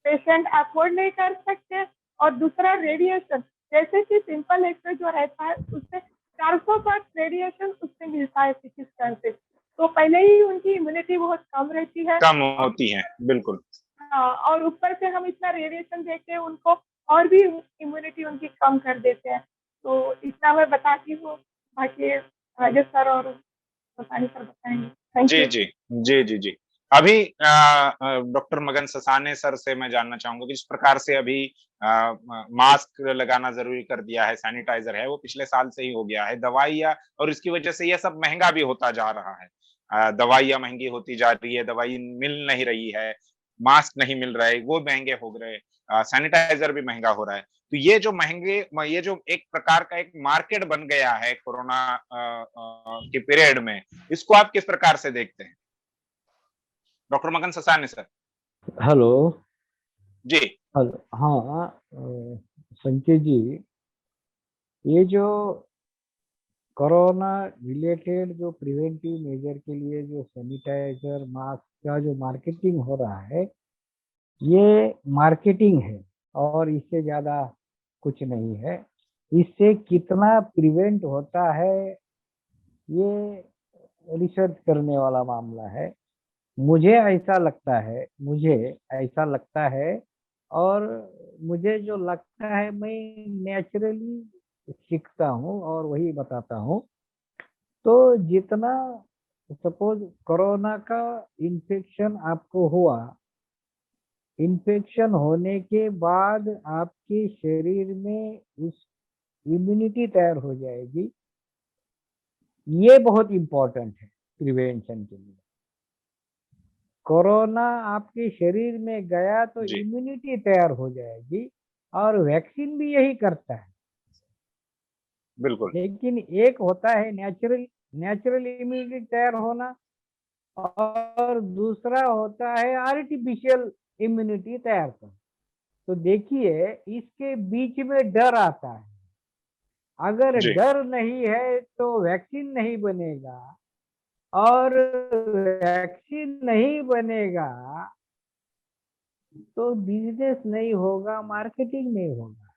पेशेंट अफोर्ड नहीं कर सकते। और दूसरा रेडिएशन, जैसे कि सिंपल एक्सरे जो रहता है उससे 400 वाट रेडिएशन उससे मिलता है सीटी स्कैन से, तो पहले ही उनकी इम्यूनिटी बहुत कम रहती है। कम होती है, बिल्कुल। हाँ, और ऊपर से हम इतना रेडिएशन देके उनको और भी इम्यूनिटी उनकी कम कर देते हैं। तो इतना मैं बताती हूँ, बाकी राजेश सर और बतानी सर बताएंगे। थैंक जी यू। जी जी जी जी। अभी डॉक्टर मगन ससाने सर से मैं जानना चाहूंगा कि जिस प्रकार से अभी मास्क लगाना जरूरी कर दिया है, सैनिटाइजर है वो पिछले साल से ही हो गया है, दवाइयाँ, और इसकी वजह से यह सब महंगा भी होता जा रहा है। दवाइयाँ महंगी होती जा रही है, दवाई मिल नहीं रही है, मास्क नहीं मिल रहे, वो महंगे हो गए, सैनिटाइजर भी महंगा हो रहा है। तो ये जो एक प्रकार का एक मार्केट बन गया है कोरोना के पीरियड में, इसको आप किस प्रकार से देखते हैं? Doctor Magan Sasane sir. Hello. जी हेलो, हाँ, संकेत जी, ये जो कोरोना रिलेटेड जो प्रिवेंटिव मेजर के लिए जो सैनिटाइजर मास्क का जो मार्केटिंग हो रहा है, ये मार्केटिंग है और इससे ज़्यादा कुछ नहीं है। इससे कितना प्रिवेंट होता है ये रिसर्च करने वाला मामला है। मुझे ऐसा लगता है, और मुझे जो लगता है मैं नेचुरली सीखता हूँ और वही बताता हूँ। तो जितना सपोज कोरोना का इन्फेक्शन आपको हुआ, इन्फेक्शन होने के बाद आपके शरीर में उस इम्यूनिटी तैयार हो जाएगी। ये बहुत इम्पोर्टेंट है प्रिवेंशन के लिए। कोरोना आपके शरीर में गया तो जी इम्यूनिटी तैयार हो जाएगी, और वैक्सीन भी यही करता है। बिल्कुल। लेकिन एक होता है नेचुरल इम्यूनिटी तैयार होना, और दूसरा होता है आर्टिफिशियल इम्यूनिटी तैयार करना। तो देखिए, इसके बीच में डर आता है। अगर जी डर नहीं है तो वैक्सीन नहीं बनेगा, और वैक्सीन नहीं बनेगा तो बिजनेस नहीं होगा, मार्केटिंग नहीं होगा।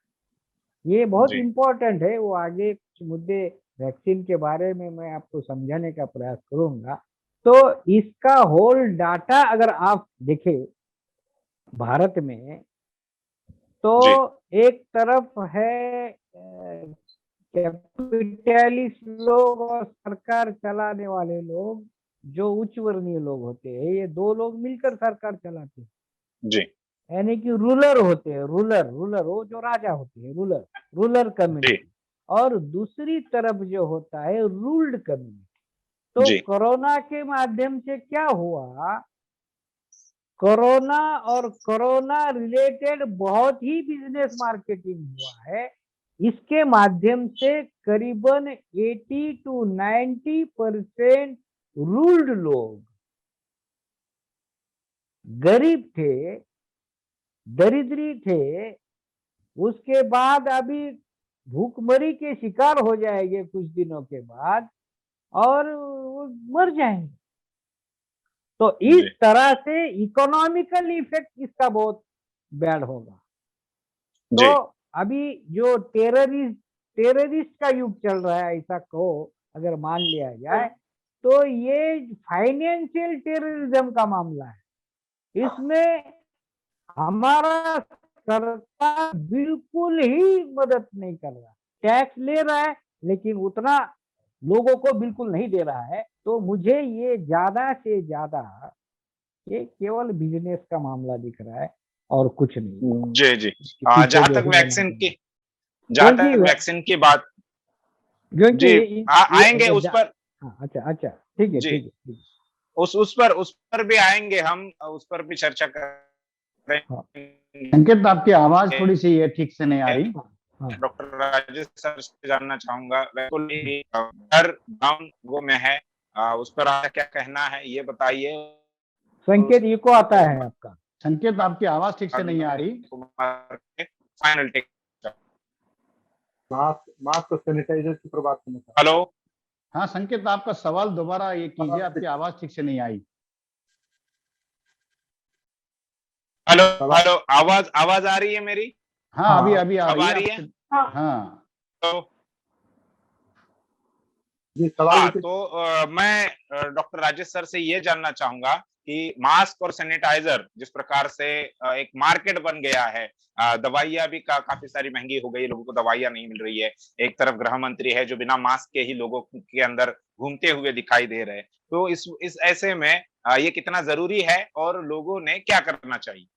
ये बहुत जी इम्पोर्टेंट है। वो आगे कुछ मुद्दे वैक्सीन के बारे में मैं आपको समझाने का प्रयास करूंगा। तो इसका होल डाटा अगर आप देखें भारत में, तो जी एक तरफ है कैपिटलिस्ट लोग और सरकार चलाने वाले लोग, जो उच्च वर्णीय लोग होते हैं। ये दो लोग मिलकर सरकार चलाते हैं, जी यानी कि रूलर होते हैं। रूलर वो जो राजा होते हैं, रूलर जी कम्युनिटी। और दूसरी तरफ जो होता है रूल्ड कम्युनिटी। तो जी कोरोना के माध्यम से क्या हुआ, कोरोना और कोरोना रिलेटेड बहुत ही बिजनेस मार्केटिंग हुआ है। इसके माध्यम से करीबन 80 to 90% रूल्ड लोग, गरीब थे, दरिद्री थे, उसके बाद अभी भूखमरी के शिकार हो जाएंगे कुछ दिनों के बाद, और वो मर जाएंगे। तो इस जी तरह से इकोनॉमिकल इफेक्ट इसका बहुत बैड होगा। तो जी अभी जो टेररिस्ट टेररिस्ट का युग चल रहा है, ऐसा कहो अगर मान लिया जाए, तो ये फाइनेंशियल टेररिज्म का मामला है। इसमें हमारा सरकार बिल्कुल ही मदद नहीं कर रहा, टैक्स ले रहा है लेकिन उतना लोगों को बिल्कुल नहीं दे रहा है। तो मुझे ये ज्यादा से ज्यादा ये केवल बिजनेस का मामला दिख रहा है और कुछ नहीं। जी जी। किसी जहां को तक देखना वैक्सीन नहीं। की जहां क्योंकि तक वैक्सीन की बात, क्योंकि जी आएंगे उस पर। हाँ, अच्छा अच्छा, ठीक है जी, ठीक है ठीक है। उस पर भी आएंगे हम, उस पर भी चर्चा हाँ करेंगे। संकेत, आपकी आवाज थोड़ी सी ये ठीक से नहीं आ रही। हाँ, डॉक्टर राजेश सर से जानना चाहूंगा, बिल्कुल ही हर गांव वो में है, उस पर आपका क्या कहना है ये बताइए। संकेत इको आता है आपका। संकेत, आपकी आवाज ठीक से नहीं आ रही। Final take. मास्क और सैनिटाइजर की बात करना चाहता हेलो हाँ संकेत, आपका सवाल दोबारा ये कीजिए, आपकी आवाज ठीक से नहीं आई। हेलो सवाल। हेलो, आवाज आवाज आ रही है मेरी? हाँ, अभी हाँ, अभी आ अब रही आ है रही है? आपसे। हाँ हाँ तो जी सवाल हाँ, repeat- तो मैं डॉक्टर राजेश सर से ये जानना चाहूंगा कि मास्क और सैनिटाइजर जिस प्रकार से एक मार्केट बन गया है, दवाइयां भी काफी सारी महंगी हो गई, लोगों को दवाइयां नहीं मिल रही है। एक तरफ गृह मंत्री है जो बिना मास्क के ही लोगों के अंदर घूमते हुए दिखाई दे रहे हैं। तो इस ऐसे में ये कितना जरूरी है और लोगों ने क्या करना चाहिए?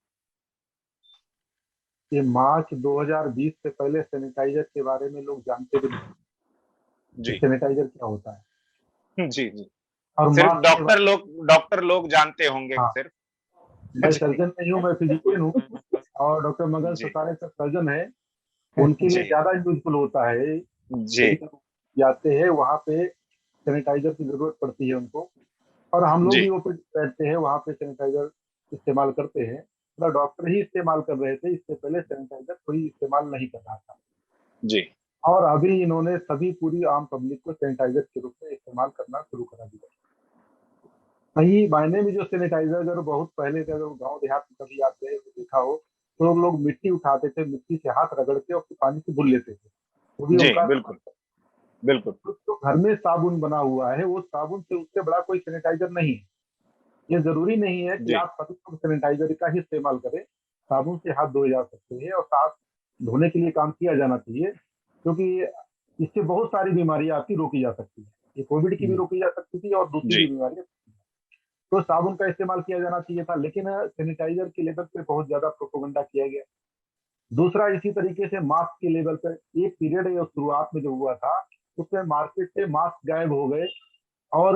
ये मार्च 2020 से पहले सैनिटाइजर के बारे में लोग जानते भी नहीं कि जी सैनिटाइजर क्या होता है। जी जी। और सिर्फ मास्क के बारे डॉक्टर लोग जानते होंगे हाँ, सिर्फ। मैं जी सर्जन नहीं हूँ, मैं फिजिशियन हूँ, और डॉक्टर मगन जी ससारे सर सर्जन है, उनके लिए जी ज्यादा यूजफुल होता है। जी यदि जाते हैं वहाँ पे सैनिटाइजर की जरूरत पड़ती है उनको, और हम लोग जी भी ओपीडी बैठते हैं वहाँ पे सैनिटाइजर इस्तेमाल करते हैं। मतलब डॉक्टर ही इस्तेमाल कर रहे थे, इससे पहले सैनिटाइजर कोई इस्तेमाल नहीं कर रहा था। जी और अभी इन्होंने सभी पूरी आम पब्लिक को सैनिटाइजर के रूप में इस्तेमाल करना शुरू करा दिया। सही मायने में जो सैनिटाइजर, अगर बहुत पहले के अगर गाँव देहात में कभी आते हैं तो देखा हो, तो लोग मिट्टी उठाते थे, मिट्टी से हाथ रगड़ के और फिर पानी से धुल लेते थे, वो भी जी ओमकार। बिल्कुल बिल्कुल। तो घर में साबुन बना हुआ है, वो साबुन से उससे बड़ा कोई सैनिटाइजर नहीं है। ये जरूरी नहीं है कि जी आप सभी लोग सैनिटाइजर का ही इस्तेमाल करें, साबुन से हाथ धोए जा सकते हैं और साथ धोने के लिए काम किया जाना चाहिए, क्योंकि इससे बहुत सारी बीमारियां आपकी रोकी जा सकती है। ये कोविड की भी रोकी जा सकती थी और दूसरी भी जी बीमारियां। तो साबुन का इस्तेमाल किया जाना चाहिए था, लेकिन सैनिटाइजर के लेवल पे बहुत ज्यादा प्रोपोगंडा किया गया। दूसरा, इसी तरीके से मास्क के लेवल पर एक पीरियड है शुरुआत में जो हुआ था, उसमें मार्केट से मास्क गायब हो गए और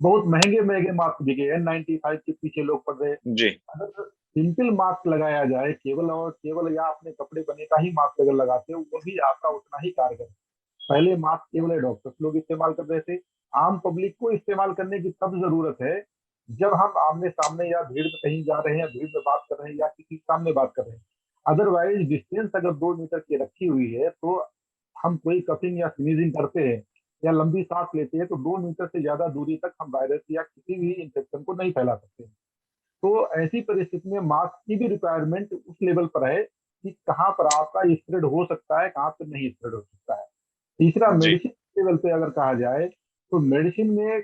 बहुत महंगे महंगे मास्क बिके, N95 के पीछे लोग पड़ रहे। जी अगर सिंपल मास्क लगाया जाए केवल और केवल, या अपने कपड़े बने का ही मास्क अगर लगाते हो, वो भी आपका उतना ही कारगर है। पहले मास्क केवल डॉक्टर्स लोग इस्तेमाल कर रहे थे, आम पब्लिक को इस्तेमाल करने की तब जरूरत है जब हम आमने सामने या भीड़ में कहीं जा रहे हैं, भीड़ में बात कर रहे हैं या किसी के सामने बात कर रहे हैं। अदरवाइज डिस्टेंस अगर 2 मीटर की रखी हुई है, तो हम कोई कफिंग या स्नीजिंग करते हैं या लंबी सांस लेते हैं, तो 2 मीटर से ज्यादा दूरी तक हम वायरस या किसी भी इंफेक्शन को नहीं फैला सकते। तो ऐसी परिस्थिति में मास्क की भी रिक्वायरमेंट उस लेवल पर है कि कहाँ पर आपका स्प्रेड हो सकता है, कहाँ पर नहीं स्प्रेड हो सकता है। तीसरा, जी मेडिसिन लेवल पे अगर कहा जाए, तो मेडिसिन में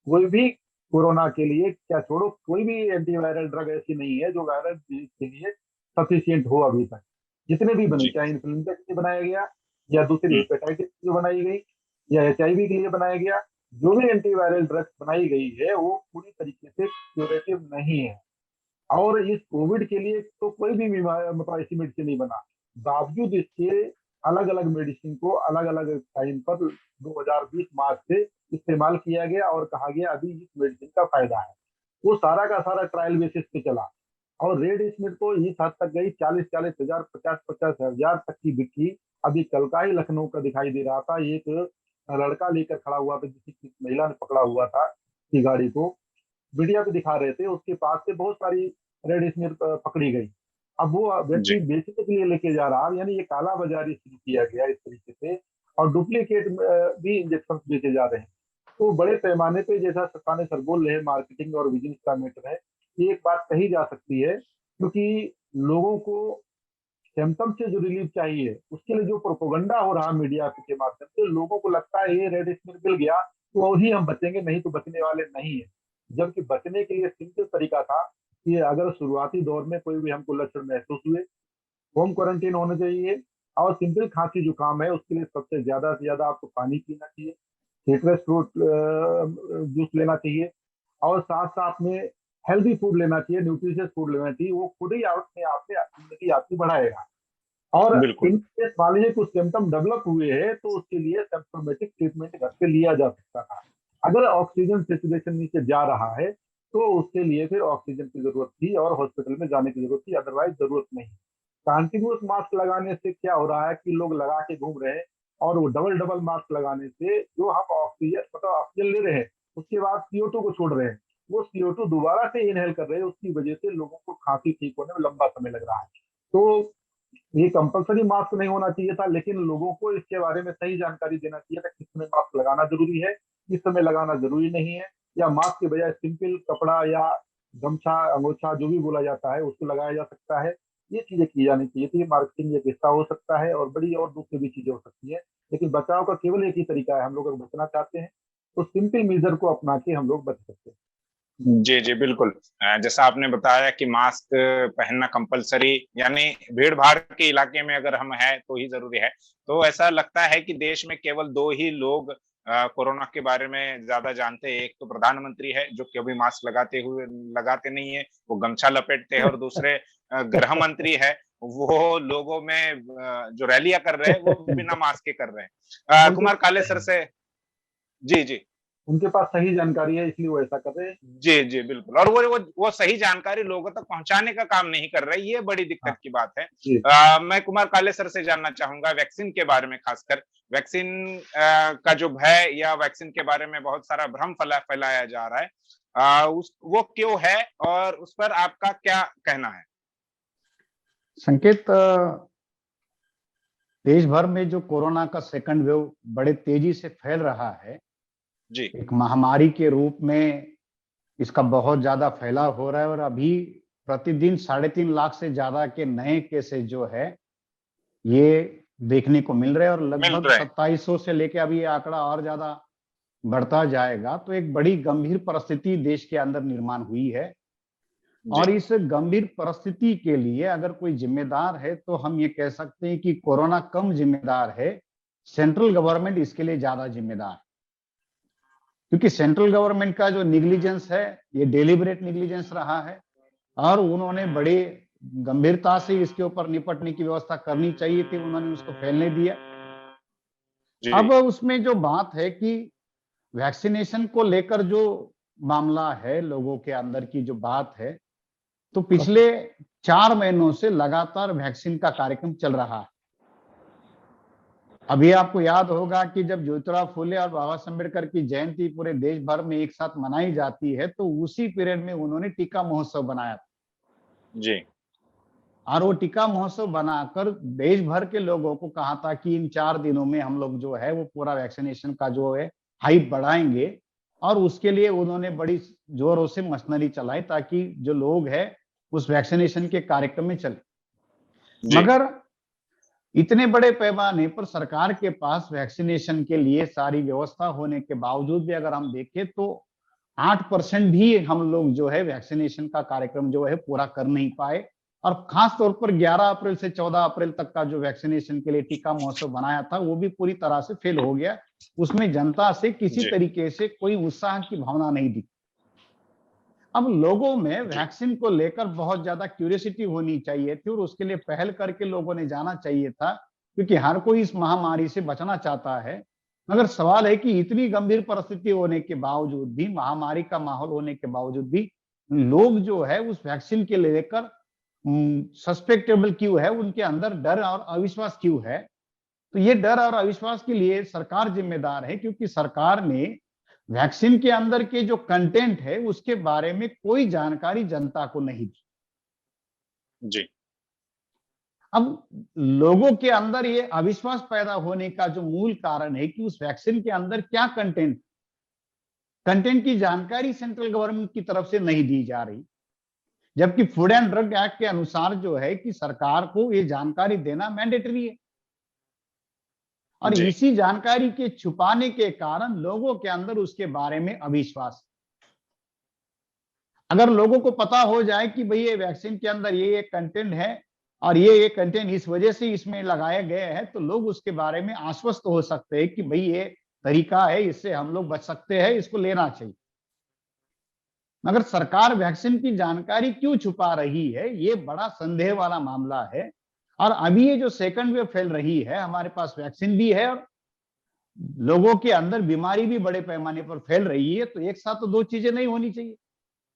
कोई भी कोरोना के लिए क्या छोड़ो, कोई भी एंटीवायरल ड्रग ऐसी नहीं है जो वायरल डिजीज के लिए सफिशियंट हो अभी तक। जितने भी बने, जी चाहे इन्फ्लुएंजा के लिए बनाया गया या दूसरी हम्म, हेपेटाइटिस के लिए बनाई गई या HIV के लिए बनाया गया, जो भी एंटीवायरल ड्रग्स बनाई गई है वो पूरी तरीके से क्यूरेटिव नहीं है। और इस कोविड के लिए तो कोई भी मतलब ऐसी मेडिसिन नहीं बना, बावजूद इसके अलग अलग मेडिसिन को अलग अलग टाइम पर 2020 मार्च से इस्तेमाल किया गया और कहा गया अभी इस मेडिसिन का फायदा है। वो सारा का सारा ट्रायल बेसिस पे चला, और रेड स्मिथ तो इस हद तक गई, 40-40 हजार, 50-50 हजार तक की बिकी। अभी कल का ही लखनऊ का दिखाई दे रहा था, एक लड़का लेकर खड़ा हुआ था, किसी महिला ने पकड़ा हुआ था की गाड़ी को, मीडिया पे दिखा रहे थे, उसके पास से बहुत सारी रेड स्मिथ पकड़ी गई। अब वो जी व्यक्ति बेचने के लिए लेके जा रहा, यानी ये काला बाजारी शुरू किया गया इस तरीके से, और डुप्लीकेट भी इंजेक्शन बेचे जा रहे हैं। तो बड़े पैमाने पे, जैसा सत्ताने सर बोल रहे हैं, मार्केटिंग और बिजनेस का मैटर है। ये एक बात कही जा सकती है, क्योंकि लोगों को सिम्टम से जो रिलीफ चाहिए उसके लिए जो प्रोपोगंडा हो रहा मीडिया के माध्यम से, लोगों को लगता है ये रेड स्मीर मिल गया तो वही हम बचेंगे, नहीं तो बचने वाले नहीं है। जबकि बचने के लिए सिंपल तरीका था कि अगर शुरुआती दौर में कोई भी हमको लक्षण महसूस हुए, होम क्वारंटीन होना चाहिए, और सिंपल खांसी जुकाम है उसके लिए सबसे ज्यादा से ज्यादा आपको पानी पीना चाहिए, सिट्रस फ्रूट जूस लेना चाहिए, और साथ साथ में हेल्दी फूड लेना चाहिए, न्यूट्रिशियस फूड लेना चाहिए। वो खुद ही अपने आप में इम्यूनिटी आपकी बढ़ाएगा। और बिल्कुल इन केस मान लीजिए कुछ सिम्टम डेवलप हुए हैं तो उसके लिए सिम्प्टोमेटिक ट्रीटमेंट घर पे लिया जा सकता था। अगर ऑक्सीजन सेचुरेशन नीचे जा रहा है तो उसके लिए फिर ऑक्सीजन की जरूरत थी और हॉस्पिटल में जाने की जरूरत थी, अदरवाइज जरूरत नहीं। कंटिन्यूअस मास्क लगाने से क्या हो रहा है कि लोग लगा के घूम रहे हैं, और वो डबल डबल मास्क लगाने से जो हम ऑक्सीजन मतलब ऑक्सीजन ले रहे हैं उसके बाद CO2 को छोड़ रहे हैं, वो CO2 दोबारा से इनहेल कर रहे हैं, उसकी वजह से लोगों को खांसी ठीक होने में लंबा समय लग रहा है। तो ये कंपलसरी मास्क नहीं होना चाहिए था, लेकिन लोगों को इसके बारे में सही जानकारी देना चाहिए था किस समय मास्क लगाना जरूरी है, किस समय लगाना जरूरी नहीं है, या मास्क के बजाय सिंपल कपड़ा या गमछा अंगोछा जो भी बोला जाता है उसको लगाया जा सकता है। ये चीजें की जानी चाहिए थी। मार्केटिंग एक हिस्सा हो सकता है और बड़ी और दूसरी भी चीजें हो सकती है, लेकिन बचाव का केवल एक ही तरीका है। हम लोग अगर बचना चाहते हैं तो सिंपल मेजर को अपना के हम लोग बच सकते हैं। जी, जी, बिल्कुल। जैसा आपने बताया कि मास्क पहनना कंपल्सरी, यानी भीड़-भाड़ के इलाके में अगर हम हैं तो ही ज़रूरी है। तो ऐसा लगता है कि देश में केवल 2 ही लोग कोरोना के बारे में ज़्यादा जानते हैं। एक तो प्रधानमंत्री है, जो कभी मास्क लगाते नहीं है, वो गमछा लपेटते हैं, और दूसरे गृह मंत्री है, वो लोगों में जो रैलियाँ कर रहे हैं, वो बिना मास्क के कर रहे हैं। कुमार काले सर से जी, जी। उनके पास सही जानकारी है इसलिए वो ऐसा कर रहे हैं। जी, जी, बिल्कुल, और वो सही जानकारी लोगों तक पहुँचाने का काम नहीं कर रहे, ये बड़ी दिक्कत हाँ की बात है। जी। मैं कुमार काले सर से जानना चाहूँगा वैक्सीन के बारे में, खासकर वैक्सीन का जो भय या वैक्सीन के बारे में बहुत सारा भ्रम फैलाया जा रहा है। उस वो क्यों है और उस पर आपका क्या कहना है? संकेत, देश भर में जो कोरोना का सेकंड वेव बड़े तेजी से फैल रहा है, जी, एक महामारी के रूप में इसका बहुत ज्यादा फैलाव हो रहा है, और अभी प्रतिदिन 3.5 लाख से ज्यादा के नए केसेस जो है ये देखने को मिल रहे हैं, और मिल लगभग रहे हैं। 2700 से लेके अभी ये आंकड़ा और ज्यादा बढ़ता जाएगा। तो एक बड़ी गंभीर परिस्थिति देश के अंदर निर्माण हुई है, जी, और इस गंभीर परिस्थिति के लिए अगर कोई जिम्मेदार है तो हम ये कह सकते हैं कि कोरोना कम जिम्मेदार है, सेंट्रल गवर्नमेंट इसके लिए ज्यादा जिम्मेदार है। क्योंकि सेंट्रल गवर्नमेंट का जो निग्लिजेंस है ये डेलिबरेट निग्लिजेंस रहा है, और उन्होंने बड़ी गंभीरता से इसके ऊपर निपटने की व्यवस्था करनी चाहिए थी, उन्होंने उसको फैलने दिया। जी, अब उसमें जो बात है कि वैक्सीनेशन को लेकर जो मामला है, लोगों के अंदर की जो बात है, तो पिछले 4 महीनों से लगातार वैक्सीन का कार्यक्रम चल रहा है। अभी आपको याद होगा कि जब ज्योतिराव फुले और बाबा साहब अम्बेडकर की जयंती पूरे देश भर में एक साथ मनाई जाती है, तो उसी पीरियड में उन्होंने टीका महोत्सव बनाया था, जी, और वो टीका महोत्सव बनाकर देश भर के लोगों को कहा था कि इन 4 दिनों में हम लोग जो है वो पूरा वैक्सीनेशन का जो है हाइप बढ़ाएंगे, और उसके लिए उन्होंने बड़ी जोरों से मशीनरी चलाई ताकि जो लोग हैं उस वैक्सीनेशन के कार्यक्रम में चले। जी, मगर इतने बड़े पैमाने पर सरकार के पास वैक्सीनेशन के लिए सारी व्यवस्था होने के बावजूद भी अगर हम देखें तो 8% भी हम लोग जो है वैक्सीनेशन का कार्यक्रम जो है पूरा कर नहीं पाए, और खास तौर पर 11 अप्रैल से 14 अप्रैल तक का जो वैक्सीनेशन के लिए टीका महोत्सव बनाया था वो भी पूरी तरह से फेल हो गया। उसमें जनता से किसी जी, तरीके से कोई उत्साह की भावना नहीं दिखी। अब लोगों में जी, वैक्सीन को लेकर बहुत ज्यादा क्यूरियोसिटी होनी चाहिए थी, और उसके लिए पहल करके लोगों ने जाना चाहिए था, क्योंकि हर कोई इस महामारी से बचना चाहता है। मगर सवाल है कि इतनी गंभीर परिस्थिति होने के बावजूद भी, महामारी का माहौल होने के बावजूद भी लोग जो है उस वैक्सीन के लेकर सस्पेक्टेबल क्यों है, उनके अंदर डर और अविश्वास क्यों है। तो ये डर और अविश्वास के लिए सरकार जिम्मेदार है, क्योंकि सरकार ने वैक्सीन के अंदर के जो कंटेंट है उसके बारे में कोई जानकारी जनता को नहीं दी। जी, अब लोगों के अंदर ये अविश्वास पैदा होने का जो मूल कारण है कि उस वैक्सीन के अंदर क्या कंटेंट की जानकारी सेंट्रल गवर्नमेंट की तरफ से नहीं दी जा रही। जबकि फूड एंड ड्रग एक्ट के अनुसार जो है कि सरकार को ये जानकारी देना मैंडेटरी है। और जी। इसी जानकारी के छुपाने के कारण लोगों के अंदर उसके बारे में अविश्वास। अगर लोगों को पता हो जाए कि भाई ये वैक्सीन के अंदर ये कंटेंट है और ये कंटेंट इस वजह से इसमें लगाया गया है, तो लोग उसके बारे में आश्वस्त हो सकते हैं कि भाई ये तरीका है, इससे हम लोग बच सकते हैं, इसको लेना चाहिए। मगर सरकार वैक्सीन की जानकारी क्यों छुपा रही है, ये बड़ा संदेह वाला मामला है। और अभी ये जो सेकंड वेव फैल रही है, हमारे पास वैक्सीन भी है और लोगों के अंदर बीमारी भी बड़े पैमाने पर फैल रही है, तो एक साथ तो दो चीजें नहीं होनी चाहिए।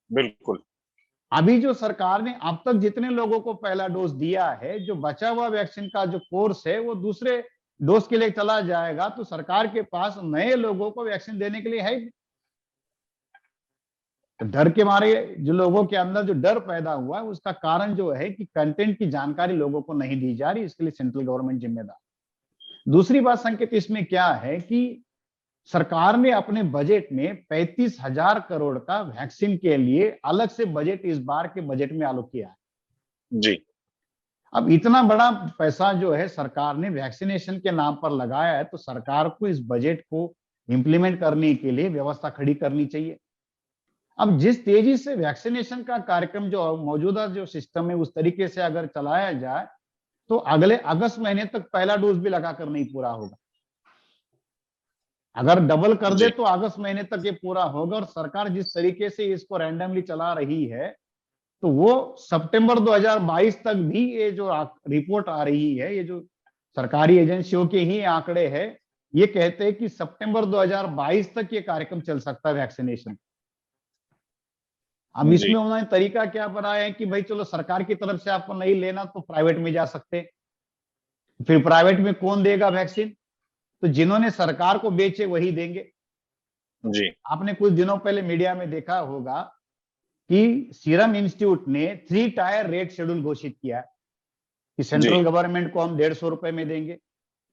बिल्कुल। अभी जो सरकार ने अब तक जितने लोगों को पहला डोज दिया है, जो बचा हुआ वैक्सीन का जो कोर्स है वो दूसरे डोज के लिए चला जाएगा, तो सरकार के पास नए लोगों को वैक्सीन देने के लिए है। तो डर के मारे जो लोगों के अंदर जो डर पैदा हुआ है, उसका कारण जो है कि कंटेंट की जानकारी लोगों को नहीं दी जा रही, इसके लिए सेंट्रल गवर्नमेंट जिम्मेदार। दूसरी बात संकेत इसमें क्या है कि सरकार ने अपने बजट में 35,000 करोड़ का वैक्सीन के लिए अलग से बजट इस बार के बजट में आलोक किया है। जी। अब इतना बड़ा पैसा जो है सरकार ने वैक्सीनेशन के नाम पर लगाया है, तो सरकार को इस बजट को इंप्लीमेंट करने के लिए व्यवस्था खड़ी करनी चाहिए। अब जिस तेजी से वैक्सीनेशन का कार्यक्रम जो मौजूदा जो सिस्टम है उस तरीके से अगर चलाया जाए, तो अगले अगस्त महीने तक पहला डोज भी लगाकर नहीं पूरा होगा। अगर डबल कर दे तो अगस्त महीने तक ये पूरा होगा। और सरकार जिस तरीके से इसको रैंडमली चला रही है, तो वो सितंबर 2022 तक भी ये जो रिपोर्ट आ रही है, ये जो सरकारी एजेंसियों के ही आंकड़े हैं, ये कहते हैं कि सितंबर 2022 तक ये कार्यक्रम चल सकता है वैक्सीनेशन। अब इसमें उन्होंने तरीका क्या बनाया है कि भाई चलो सरकार की तरफ से आपको नहीं लेना तो प्राइवेट में जा सकते। फिर प्राइवेट में कौन देगा वैक्सीन? तो जिन्होंने सरकार को बेचे वही देंगे। जी। आपने कुछ दिनों पहले मीडिया में देखा होगा कि सीरम इंस्टीट्यूट ने 3 टायर रेट शेड्यूल घोषित किया कि सेंट्रल गवर्नमेंट को हम 150 रुपए में देंगे,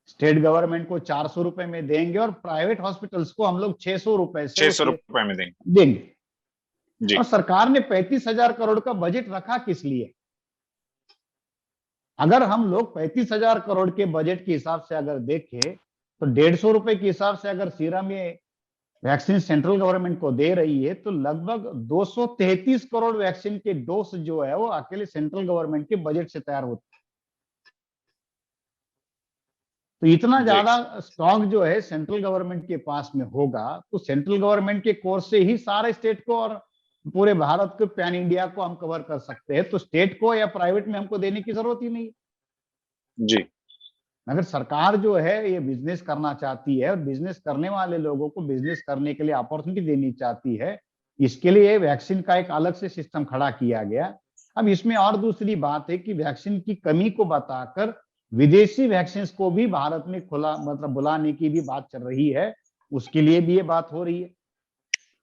स्टेट गवर्नमेंट को 400 रुपए में देंगे और प्राइवेट हॉस्पिटल्स को हम लोग 600 रुपए से 600 रुपए में देंगे। जी। और सरकार ने 35,000 करोड़ का बजट रखा किस लिए? अगर हम लोग 35,000 करोड़ के बजट के हिसाब से अगर देखें, तो 150 रुपए के हिसाब से अगर सीरम ये वैक्सीन सेंट्रल गवर्नमेंट को दे रही है, तो लगभग 233 करोड़ वैक्सीन के डोज जो है वो अकेले सेंट्रल गवर्नमेंट के बजट से तैयार होते हैं। तो इतना ज्यादा स्टॉक जो है सेंट्रल गवर्नमेंट के पास में होगा, तो सेंट्रल गवर्नमेंट के कोर्स से ही सारे स्टेट को और पूरे भारत को, पैन इंडिया को हम कवर कर सकते हैं। तो स्टेट को या प्राइवेट में हमको देने की जरूरत ही नहीं। जी। अगर सरकार जो है ये बिजनेस करना चाहती है और बिजनेस करने वाले लोगों को बिजनेस करने के लिए अपॉर्चुनिटी देनी चाहती है, इसके लिए वैक्सीन का एक अलग से सिस्टम खड़ा किया गया। अब इसमें और दूसरी बात है कि वैक्सीन की कमी को बताकर विदेशी वैक्सीन को भी भारत में खुला मतलब बुलाने की भी बात चल रही है, उसके लिए भी ये बात हो रही है।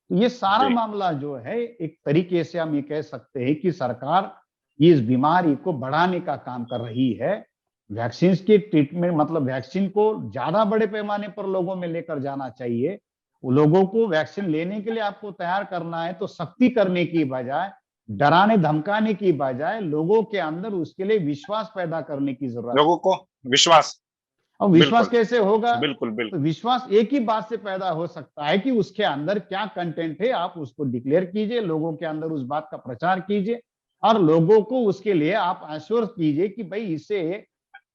तो ये सारा मामला जो है एक तरीके से हम ये कह सकते हैं कि सरकार इस बीमारी को बढ़ाने का काम कर रही है। वैक्सीन के ट्रीटमेंट मतलब वैक्सीन को ज्यादा बड़े पैमाने पर लोगों में लेकर जाना चाहिए। लोगों को वैक्सीन लेने के लिए आपको तैयार करना है, तो सख्ती करने की बजाय, डराने धमकाने की बजाय लोगों के अंदर उसके लिए विश्वास पैदा करने की जरूरत है। लोगों को विश्वास। अब विश्वास कैसे होगा? बिल्कुल तो विश्वास एक ही बात से पैदा हो सकता है कि उसके अंदर क्या कंटेंट है, आप उसको डिक्लेयर कीजिए, लोगों के अंदर उस बात का प्रचार कीजिए और लोगों को उसके लिए आप एश्योर कीजिए कि भाई इससे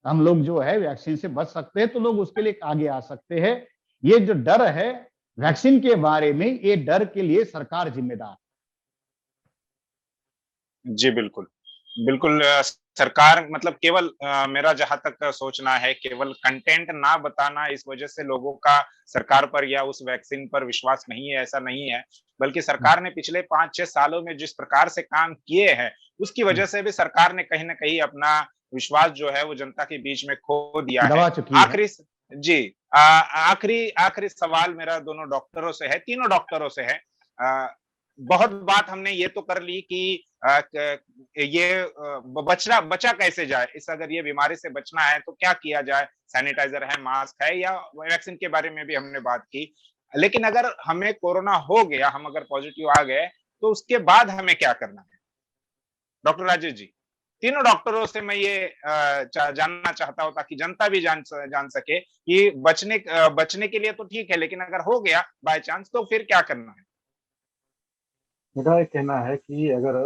हम लोग जो है वैक्सीन से बच सकते हैं, तो लोग उसके लिए आगे आ सकते हैं। ये जो डर है वैक्सीन के बारे में, ये डर के लिए सरकार जिम्मेदार। जी बिल्कुल बिल्कुल। सरकार मतलब केवल मेरा जहां तक सोचना है, केवल कंटेंट ना बताना इस वजह से लोगों का सरकार पर या उस वैक्सीन पर विश्वास नहीं है, ऐसा नहीं है। बल्कि सरकार ने पिछले 5-6 सालों में जिस प्रकार से काम किए हैं, उसकी वजह से भी सरकार ने कहीं ना कहीं अपना विश्वास जो है वो जनता के बीच में खो दिया है। आखिरी जी आखिरी सवाल मेरा दोनों डॉक्टरों से है, तीनों डॉक्टरों से है। बहुत बात हमने ये तो कर ली कि ये बचा कैसे जाए, इस अगर ये बीमारी से बचना है तो क्या किया जाए, सैनिटाइजर है, मास्क है, या वैक्सीन के बारे में भी हमने बात की। लेकिन अगर हमें कोरोना हो गया, हम अगर पॉजिटिव आ गए, तो उसके बाद हमें क्या करना है? डॉक्टर राजेश जी, तीनों डॉक्टरों से मैं ये जानना चाहता हूँ ताकि जनता भी जान सके कि बचने के लिए तो ठीक है, लेकिन अगर हो गया बाय चांस तो फिर क्या करना है? मेरा ये कहना है कि अगर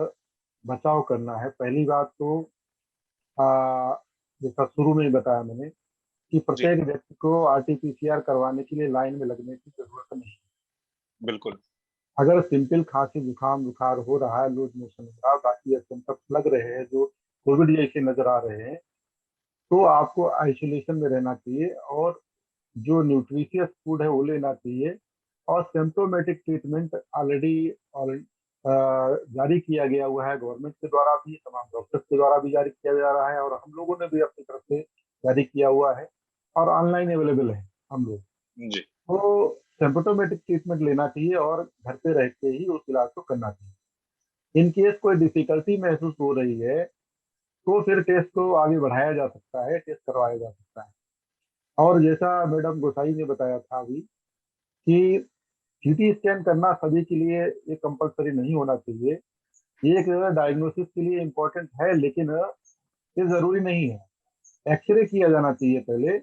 बचाव करना है, पहली बात तो जैसा शुरू में ही बताया मैंने कि जी, प्रत्येक व्यक्ति को आरटी-पीसीआर करवाने के लिए लाइन में लगने की ज़रूरत नहीं है। बिल्कुल। अगर सिंपल खाँसी, जुकाम, बुखार हो रहा है, लूज़ मोशन हो रहा है, बाकी ये सिम्पटम्स लग रहे हैं जो कोविड जैसे नज़र आ रहे हैं, तो आपको आइसोलेशन में रहना चाहिए और जो न्यूट्रिशियस फूड है वो लेना चाहिए और सिम्प्टोमेटिक ट्रीटमेंट जारी किया गया हुआ है गवर्नमेंट के द्वारा भी, तमाम डॉक्टर्स के द्वारा भी जारी किया जा रहा है और हम लोगों ने भी अपनी तरफ से जारी किया हुआ है और ऑनलाइन अवेलेबल है हम लोग। जी, तो सिम्प्टोमेटिक ट्रीटमेंट लेना चाहिए और घर पे रह के ही उस इलाज को करना चाहिए। इन केस कोई डिफ़िकल्टी महसूस हो रही है, तो फिर टेस्ट को आगे बढ़ाया जा सकता है, टेस्ट करवाया जा सकता है। और जैसा मैडम गोसाई ने बताया था अभी कि सीटी स्कैन करना सभी के लिए ये कंपल्सरी नहीं होना चाहिए। ये एक डायग्नोसिस के लिए इम्पोर्टेंट है लेकिन ये ज़रूरी नहीं है। एक्स-रे किया जाना चाहिए पहले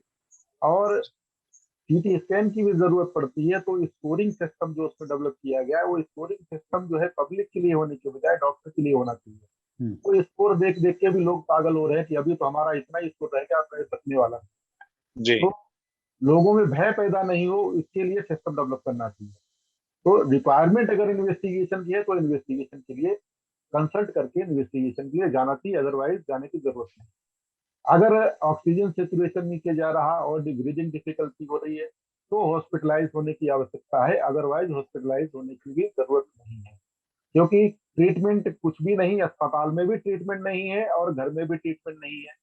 और सीटी स्कैन की भी ज़रूरत पड़ती है, तो स्कोरिंग सिस्टम जो उसमें डेवलप किया गया है, वो स्कोरिंग सिस्टम जो है पब्लिक के लिए होने के बजाय डॉक्टर के लिए होना चाहिए। हम्म, तो स्कोर देख-देख के भी लोग पागल हो रहे हैं कि अभी तो हमारा इतना ही स्कोर रह गया, अब कैसे बचने वाला है। जी, तो लोगों में भय पैदा नहीं हो, इसके लिए सिस्टम डेवलप करना चाहिए। तो रिक्वायरमेंट अगर इन्वेस्टिगेशन की है, तो इन्वेस्टिगेशन के लिए कंसल्ट करके इन्वेस्टिगेशन के लिए जाना चाहिए, अदरवाइज़ जाने की ज़रूरत नहीं। अगर ऑक्सीजन सैचुरेशन नीचे जा रहा और ब्रीथिंग डिफिकल्टी हो रही है, तो हॉस्पिटलाइज़ होने की आवश्यकता है, अदरवाइज़ हॉस्पिटलाइज़ होने की भी ज़रूरत नहीं है। क्योंकि ट्रीटमेंट कुछ भी नहीं, अस्पताल में भी ट्रीटमेंट नहीं है और घर में भी ट्रीटमेंट नहीं है।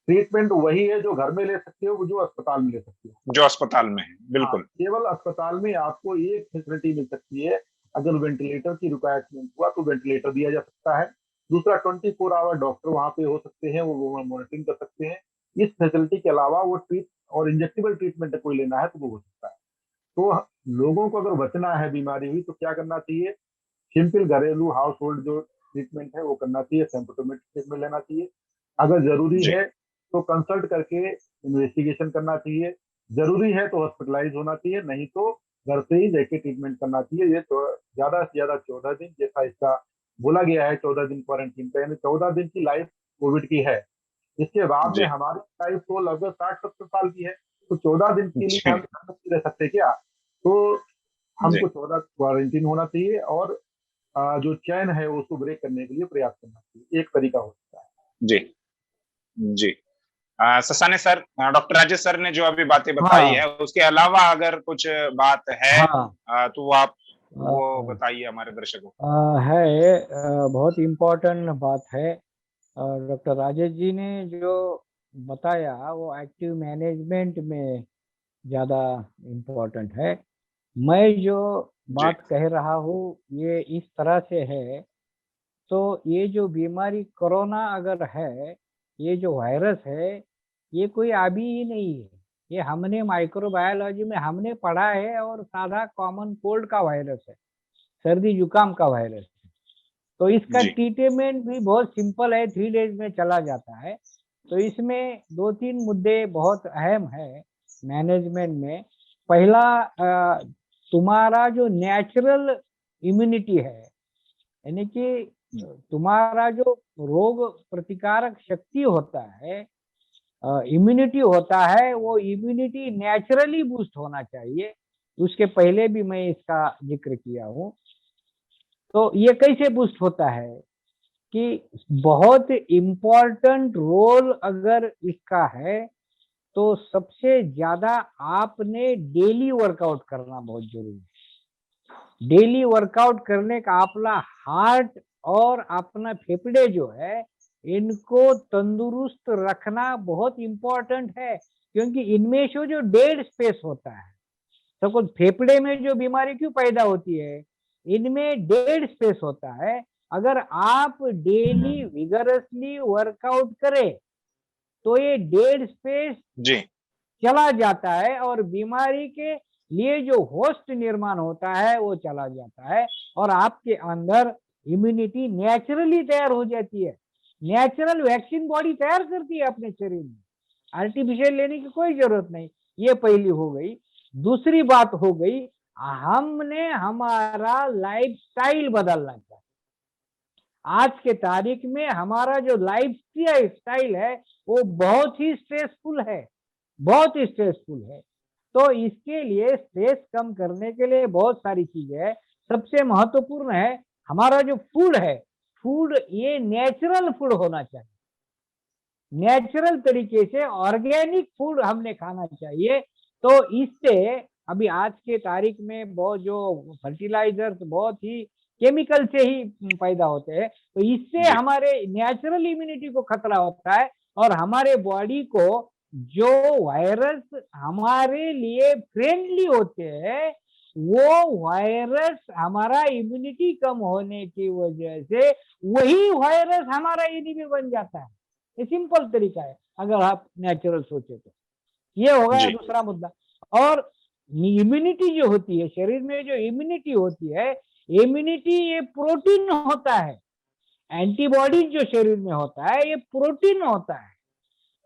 ट्रीटमेंट वही है जो घर में ले सकते हो, वो जो अस्पताल में ले सकते हो। जो अस्पताल में है, हाँ, बिल्कुल। केवल अस्पताल में आपको एक फैसिलिटी मिल सकती है, अगर वेंटिलेटर की रिक्वायरमेंट हुआ तो वेंटिलेटर दिया जा सकता है। दूसरा 24 आवर डॉक्टर वहाँ पे हो सकते हैं, वो मॉनिटरिंग कर सकते हैं। इस फैसिलिटी के अलावा वो ट्रीट और इंजेक्टेबल ट्रीटमेंट कोई लेना है तो वो हो सकता है। तो लोगों को अगर बचना है बीमारी हुई तो क्या करना चाहिए? सिंपल घरेलू हाउस होल्ड जो ट्रीटमेंट है वो करना चाहिए, सिम्प्टोमेटिक ट्रीटमेंट लेना चाहिए। अगर ज़रूरी जी, है तो कंसल्ट करके इन्वेस्टिगेशन करना चाहिए। ज़रूरी है तो हॉस्पिटलाइज़ होना चाहिए, नहीं तो घर से ही रह के ट्रीटमेंट करना चाहिए। ये तो ज़्यादा से ज़्यादा 14 दिन जैसा इसका बोला गया है 14 दिन क्वारंटीन का, यानी 14 दिन की लाइफ कोविड की है। इसके बाद में जी, हमारी लाइफ तो लगभग 60-70 साल की है, तो 14 दिन के लिए हम जी, घर में नहीं रह सकते क्या? तो जी, हमको 14 क्वारंटीन होना चाहिए और जो चैन है उसको ब्रेक करने के लिए प्रयास करना चाहिए। एक तरीका हो सकता है। जी, जी। Sasane sir, doctor Rajesh sir ने जो अभी बातें बताई हाँ, है, उसके अलावा अगर कुछ बात है हाँ। तो आप अ, वो बताइए हमारे दर्शकों को। बहुत इम्पोर्टेंट बात है। डॉक्टर राजेश जी ने जो बताया वो एक्टिव मैनेजमेंट में ज़्यादा इम्पोर्टेंट है। मैं जो जी, बात कह रहा हूँ ये इस तरह से है, तो ये जो बीमारी कोरोना अगर है, ये जो वायरस है, ये कोई अभी ही नहीं है। ये हमने माइक्रोबायोलॉजी में हमने पढ़ा है और साधा कॉमन कोल्ड का वायरस है, सर्दी जुकाम का वायरस है। तो इसका जी, ट्रीटमेंट भी बहुत सिंपल है, 3 डेज में चला जाता है। तो इसमें 2-3 मुद्दे बहुत अहम है मैनेजमेंट में। पहला, तुम्हारा जो नेचुरल इम्यूनिटी है, यानी कि तुम्हारा जो रोग प्रतिकारक शक्ति होता है, इम्यूनिटी होता है, वो इम्यूनिटी नेचुरली बूस्ट होना चाहिए। उसके पहले भी मैं इसका जिक्र किया हूँ। तो ये कैसे बूस्ट होता है कि बहुत इम्पोर्टेंट रोल अगर इसका है, तो सबसे ज्यादा आपने डेली वर्कआउट करना बहुत जरूरी है। डेली वर्कआउट करने का आपला हार्ट और अपना फेफड़े जो है, इनको तंदुरुस्त रखना बहुत इम्पोर्टेंट है, क्योंकि इनमें से जो डेड स्पेस होता है, सपोज फेफड़े में जो बीमारी क्यों पैदा होती है, इनमें डेड स्पेस होता है। अगर आप डेली विगरसली वर्कआउट करें तो ये डेड स्पेस जी, चला जाता है और बीमारी के लिए जो होस्ट निर्माण होता है वो चला जाता है और आपके अंदर इम्यूनिटी नेचुरली तैयार हो जाती है। नेचुरल वैक्सीन बॉडी तैयार करती है अपने शरीर में, आर्टिफिशियल लेने की कोई जरूरत नहीं। ये पहली हो गई। दूसरी बात हो गई, हमने हमारा लाइफस्टाइल बदलना चाहिए। आज के तारीख में हमारा जो लाइफ स्टाइल है वो बहुत ही स्ट्रेसफुल है, बहुत ही स्ट्रेसफुल है। तो इसके लिए स्ट्रेस कम करने के लिए बहुत सारी चीजें है। सबसे महत्वपूर्ण है हमारा जो फूड है, फूड ये नेचुरल फूड होना चाहिए। नेचुरल तरीके से ऑर्गेनिक फूड हमने खाना चाहिए। तो इससे अभी आज के तारीख में बहुत जो फर्टिलाइजर्स बहुत ही केमिकल से ही पैदा होते हैं, तो इससे हमारे नेचुरल इम्यूनिटी को खतरा होता है और हमारे बॉडी को जो वायरस हमारे लिए फ्रेंडली होते हैं वो वायरस हमारा इम्यूनिटी कम होने की वजह से वही वायरस हमारा एनिमी बन जाता है। ये सिंपल तरीका है अगर आप नेचुरल सोचे तो। ये हो गया दूसरा मुद्दा। और इम्यूनिटी जो होती है शरीर में, जो इम्यूनिटी होती है, इम्यूनिटी ये प्रोटीन होता है। एंटीबॉडी जो शरीर में होता है ये प्रोटीन होता है।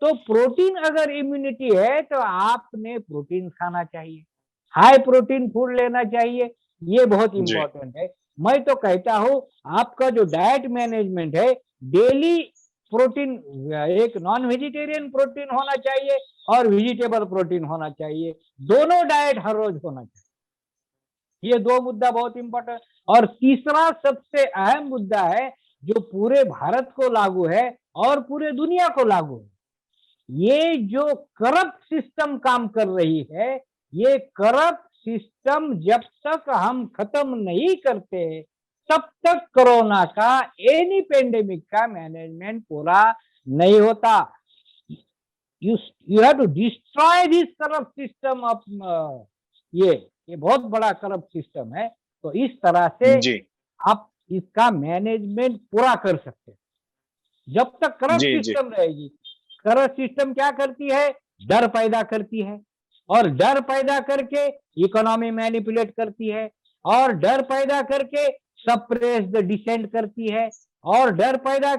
तो प्रोटीन अगर इम्यूनिटी है तो आपने प्रोटीन खाना चाहिए, हाई प्रोटीन फूड लेना चाहिए। ये बहुत इंपॉर्टेंट है। मैं तो कहता हूं आपका जो डाइट मैनेजमेंट है, डेली प्रोटीन, एक नॉन वेजिटेरियन प्रोटीन होना चाहिए और वेजिटेबल प्रोटीन होना चाहिए। दोनों डाइट हर रोज होना चाहिए। ये दो मुद्दा बहुत इंपॉर्टेंट। और तीसरा सबसे अहम मुद्दा है जो पूरे भारत को लागू है और पूरे दुनिया को लागू है, ये जो करप्ट सिस्टम काम कर रही है, ये करप्ट सिस्टम जब तक हम खत्म नहीं करते तब तक कोरोना का, एनी पेंडेमिक का मैनेजमेंट पूरा नहीं होता। You have to destroy this corrupt system of ये बहुत बड़ा करप्ट सिस्टम है। तो इस तरह से आप इसका मैनेजमेंट पूरा कर सकते हैं। जब तक करप्ट सिस्टम रहेगी, करप्ट सिस्टम क्या करती है, डर पैदा करती है और डर पैदा करके इकोनॉमी मैनिपुलेट करती है और डर पैदा करके सप्रेस द डिसेंट करती है और डर पैदा।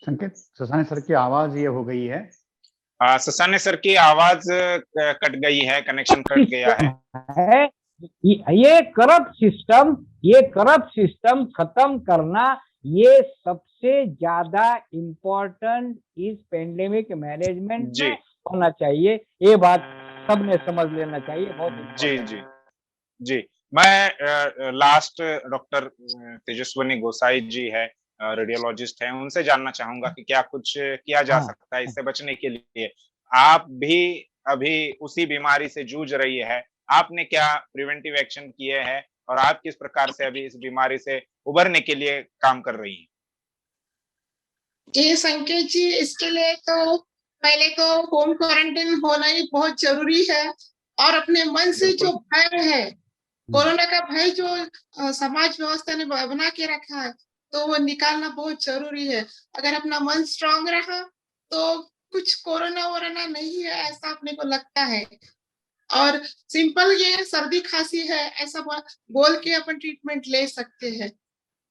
संकेत, ससाने सर की आवाज ये हो गई है। ससाने सर की आवाज कट गई है, कनेक्शन कट गया है। ये करप्ट सिस्टम खत्म करना ये सबसे ज्यादा इम्पोर्टेंट इस पेंडेमिक मैनेजमेंट में होना चाहिए। ये बात सबने समझ लेना चाहिए। बहुत जी। मैं लास्ट डॉक्टर तेजस्विनी गोसाई जी है, रेडियोलॉजिस्ट है, उनसे जानना चाहूंगा कि क्या कुछ किया जा सकता है इससे बचने के लिए। आप भी अभी उसी बीमारी से जूझ रही है, आपने क्या प्रिवेंटिव एक्शन किए हैं और आप किस प्रकार से अभी इस बीमारी से उबरने के लिए काम कर रही हैं? जी संकेत जी, इसके लिए तो पहले तो होम क्वारंटाइन होना ही बहुत जरूरी है और अपने मन से जो भय है, कोरोना का भय जो समाज व्यवस्था ने बना के रखा है, तो वो निकालना बहुत जरूरी है। अगर अपना मन स्ट्रांग रहा तो कुछ कोरोना वोरोना नहीं है ऐसा अपने को लगता है। और सिंपल ये सर्दी खांसी है ऐसा बोल के अपन ट्रीटमेंट ले सकते हैं।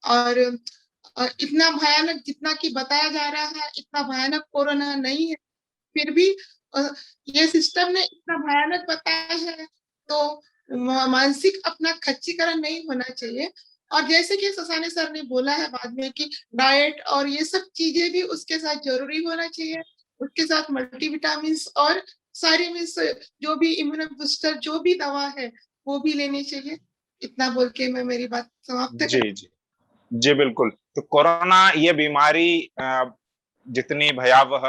और इतना भयानक जितना कि बताया जा रहा है इतना भयानक कोरोना नहीं है, फिर भी ये सिस्टम ने इतना भयानक बताया है तो मानसिक अपना खच्चीकरण नहीं होना चाहिए। और जैसे कि ससाने सर ने बोला है बाद में कि डाइट और ये सब चीजें भी उसके साथ जरूरी होना चाहिए, उसके साथ मल्टीविटामिन और सारी मीन्स जो भी इम्यूनो बूस्टर जो भी दवा है वो भी लेनी चाहिए। इतना बोल के मैं मेरी बात समाप्त करती। जी बिल्कुल। तो कोरोना ये बीमारी जितनी भयावह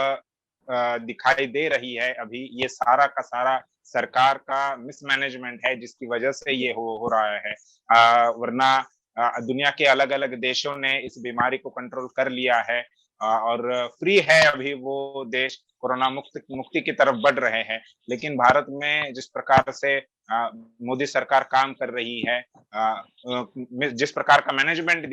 दिखाई दे रही है अभी, ये सारा का सारा सरकार का मिसमैनेजमेंट है जिसकी वजह से ये हो रहा है। वरना दुनिया के अलग अलग देशों ने इस बीमारी को कंट्रोल कर लिया है और फ्री है अभी वो देश, कोरोना मुक्ति की तरफ बढ़ रहे हैं। लेकिन भारत में जिस प्रकार से मोदी सरकार काम कर रही है, जिस प्रकार का मैनेजमेंट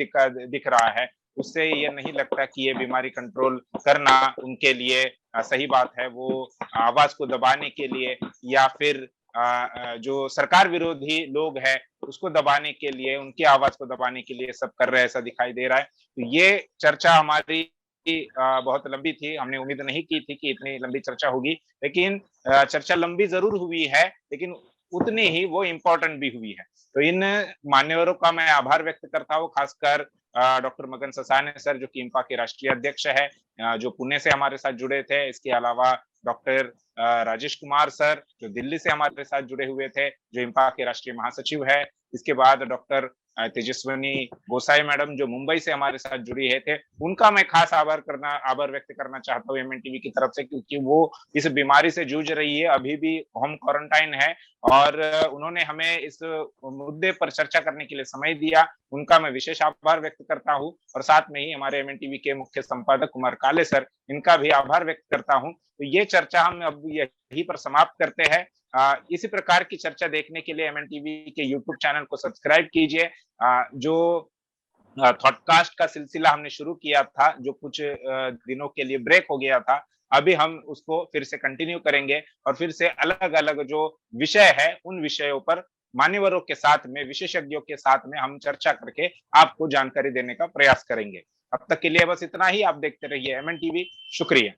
दिख रहा है, उससे ये नहीं लगता कि ये बीमारी कंट्रोल करना उनके लिए सही बात है। वो आवाज को दबाने के लिए या फिर जो सरकार विरोधी लोग हैं उसको दबाने के लिए, उनकी आवाज को दबाने के लिए सब कर रहे हैं, ऐसा दिखाई दे रहा है। तो ये चर्चा हमारी बहुत लंबी थी, हमने उम्मीद नहीं की थी कि इतनी लंबी चर्चा होगी, लेकिन चर्चा लंबी जरूर हुई है, लेकिन उतनी ही वो इम्पोर्टेंट भी हुई है। तो इन मान्यवरों का मैं आभार व्यक्त करता हूँ, खासकर डॉक्टर मगन ससाने सर जो कि इंपा के राष्ट्रीय अध्यक्ष है, जो पुणे से हमारे साथ जुड़े थे। इसके अलावा डॉक्टर राजेश कुमार सर जो दिल्ली से हमारे साथ जुड़े हुए थे, जो इंपा के राष्ट्रीय महासचिव है। इसके बाद डॉक्टर तेजस्वनी गोसाई मैडम जो मुंबई से हमारे साथ जुड़ी है थे, उनका मैं खास आभार व्यक्त करना चाहता हूँ एमएनटीवी की तरफ से, क्योंकि वो इस बीमारी से जूझ रही है, अभी भी होम क्वारंटाइन है, और उन्होंने हमें इस मुद्दे पर चर्चा करने के लिए समय दिया। उनका मैं विशेष आभार व्यक्त करता हूँ, और साथ में ही हमारे एमएनटीवी के मुख्य संपादक कुमार काले सर, इनका भी आभार व्यक्त करता हूँ। तो ये चर्चा हम अब यहीं पर समाप्त करते हैं। इसी प्रकार की चर्चा देखने के लिए एमएनटीवी के यूट्यूब चैनल को सब्सक्राइब कीजिए। जो थॉटकास्ट का सिलसिला हमने शुरू किया था, जो कुछ दिनों के लिए ब्रेक हो गया था, अभी हम उसको फिर से कंटिन्यू करेंगे, और फिर से अलग-अलग जो विषय है, उन विषयों पर मान्यवरों के साथ में, विशेषज्ञों के साथ में हम चर्चा करके आपको जानकारी देने का प्रयास करेंगे। अब तक के लिए बस इतना ही। आप देखते रहिए एमएनटीवी। शुक्रिया।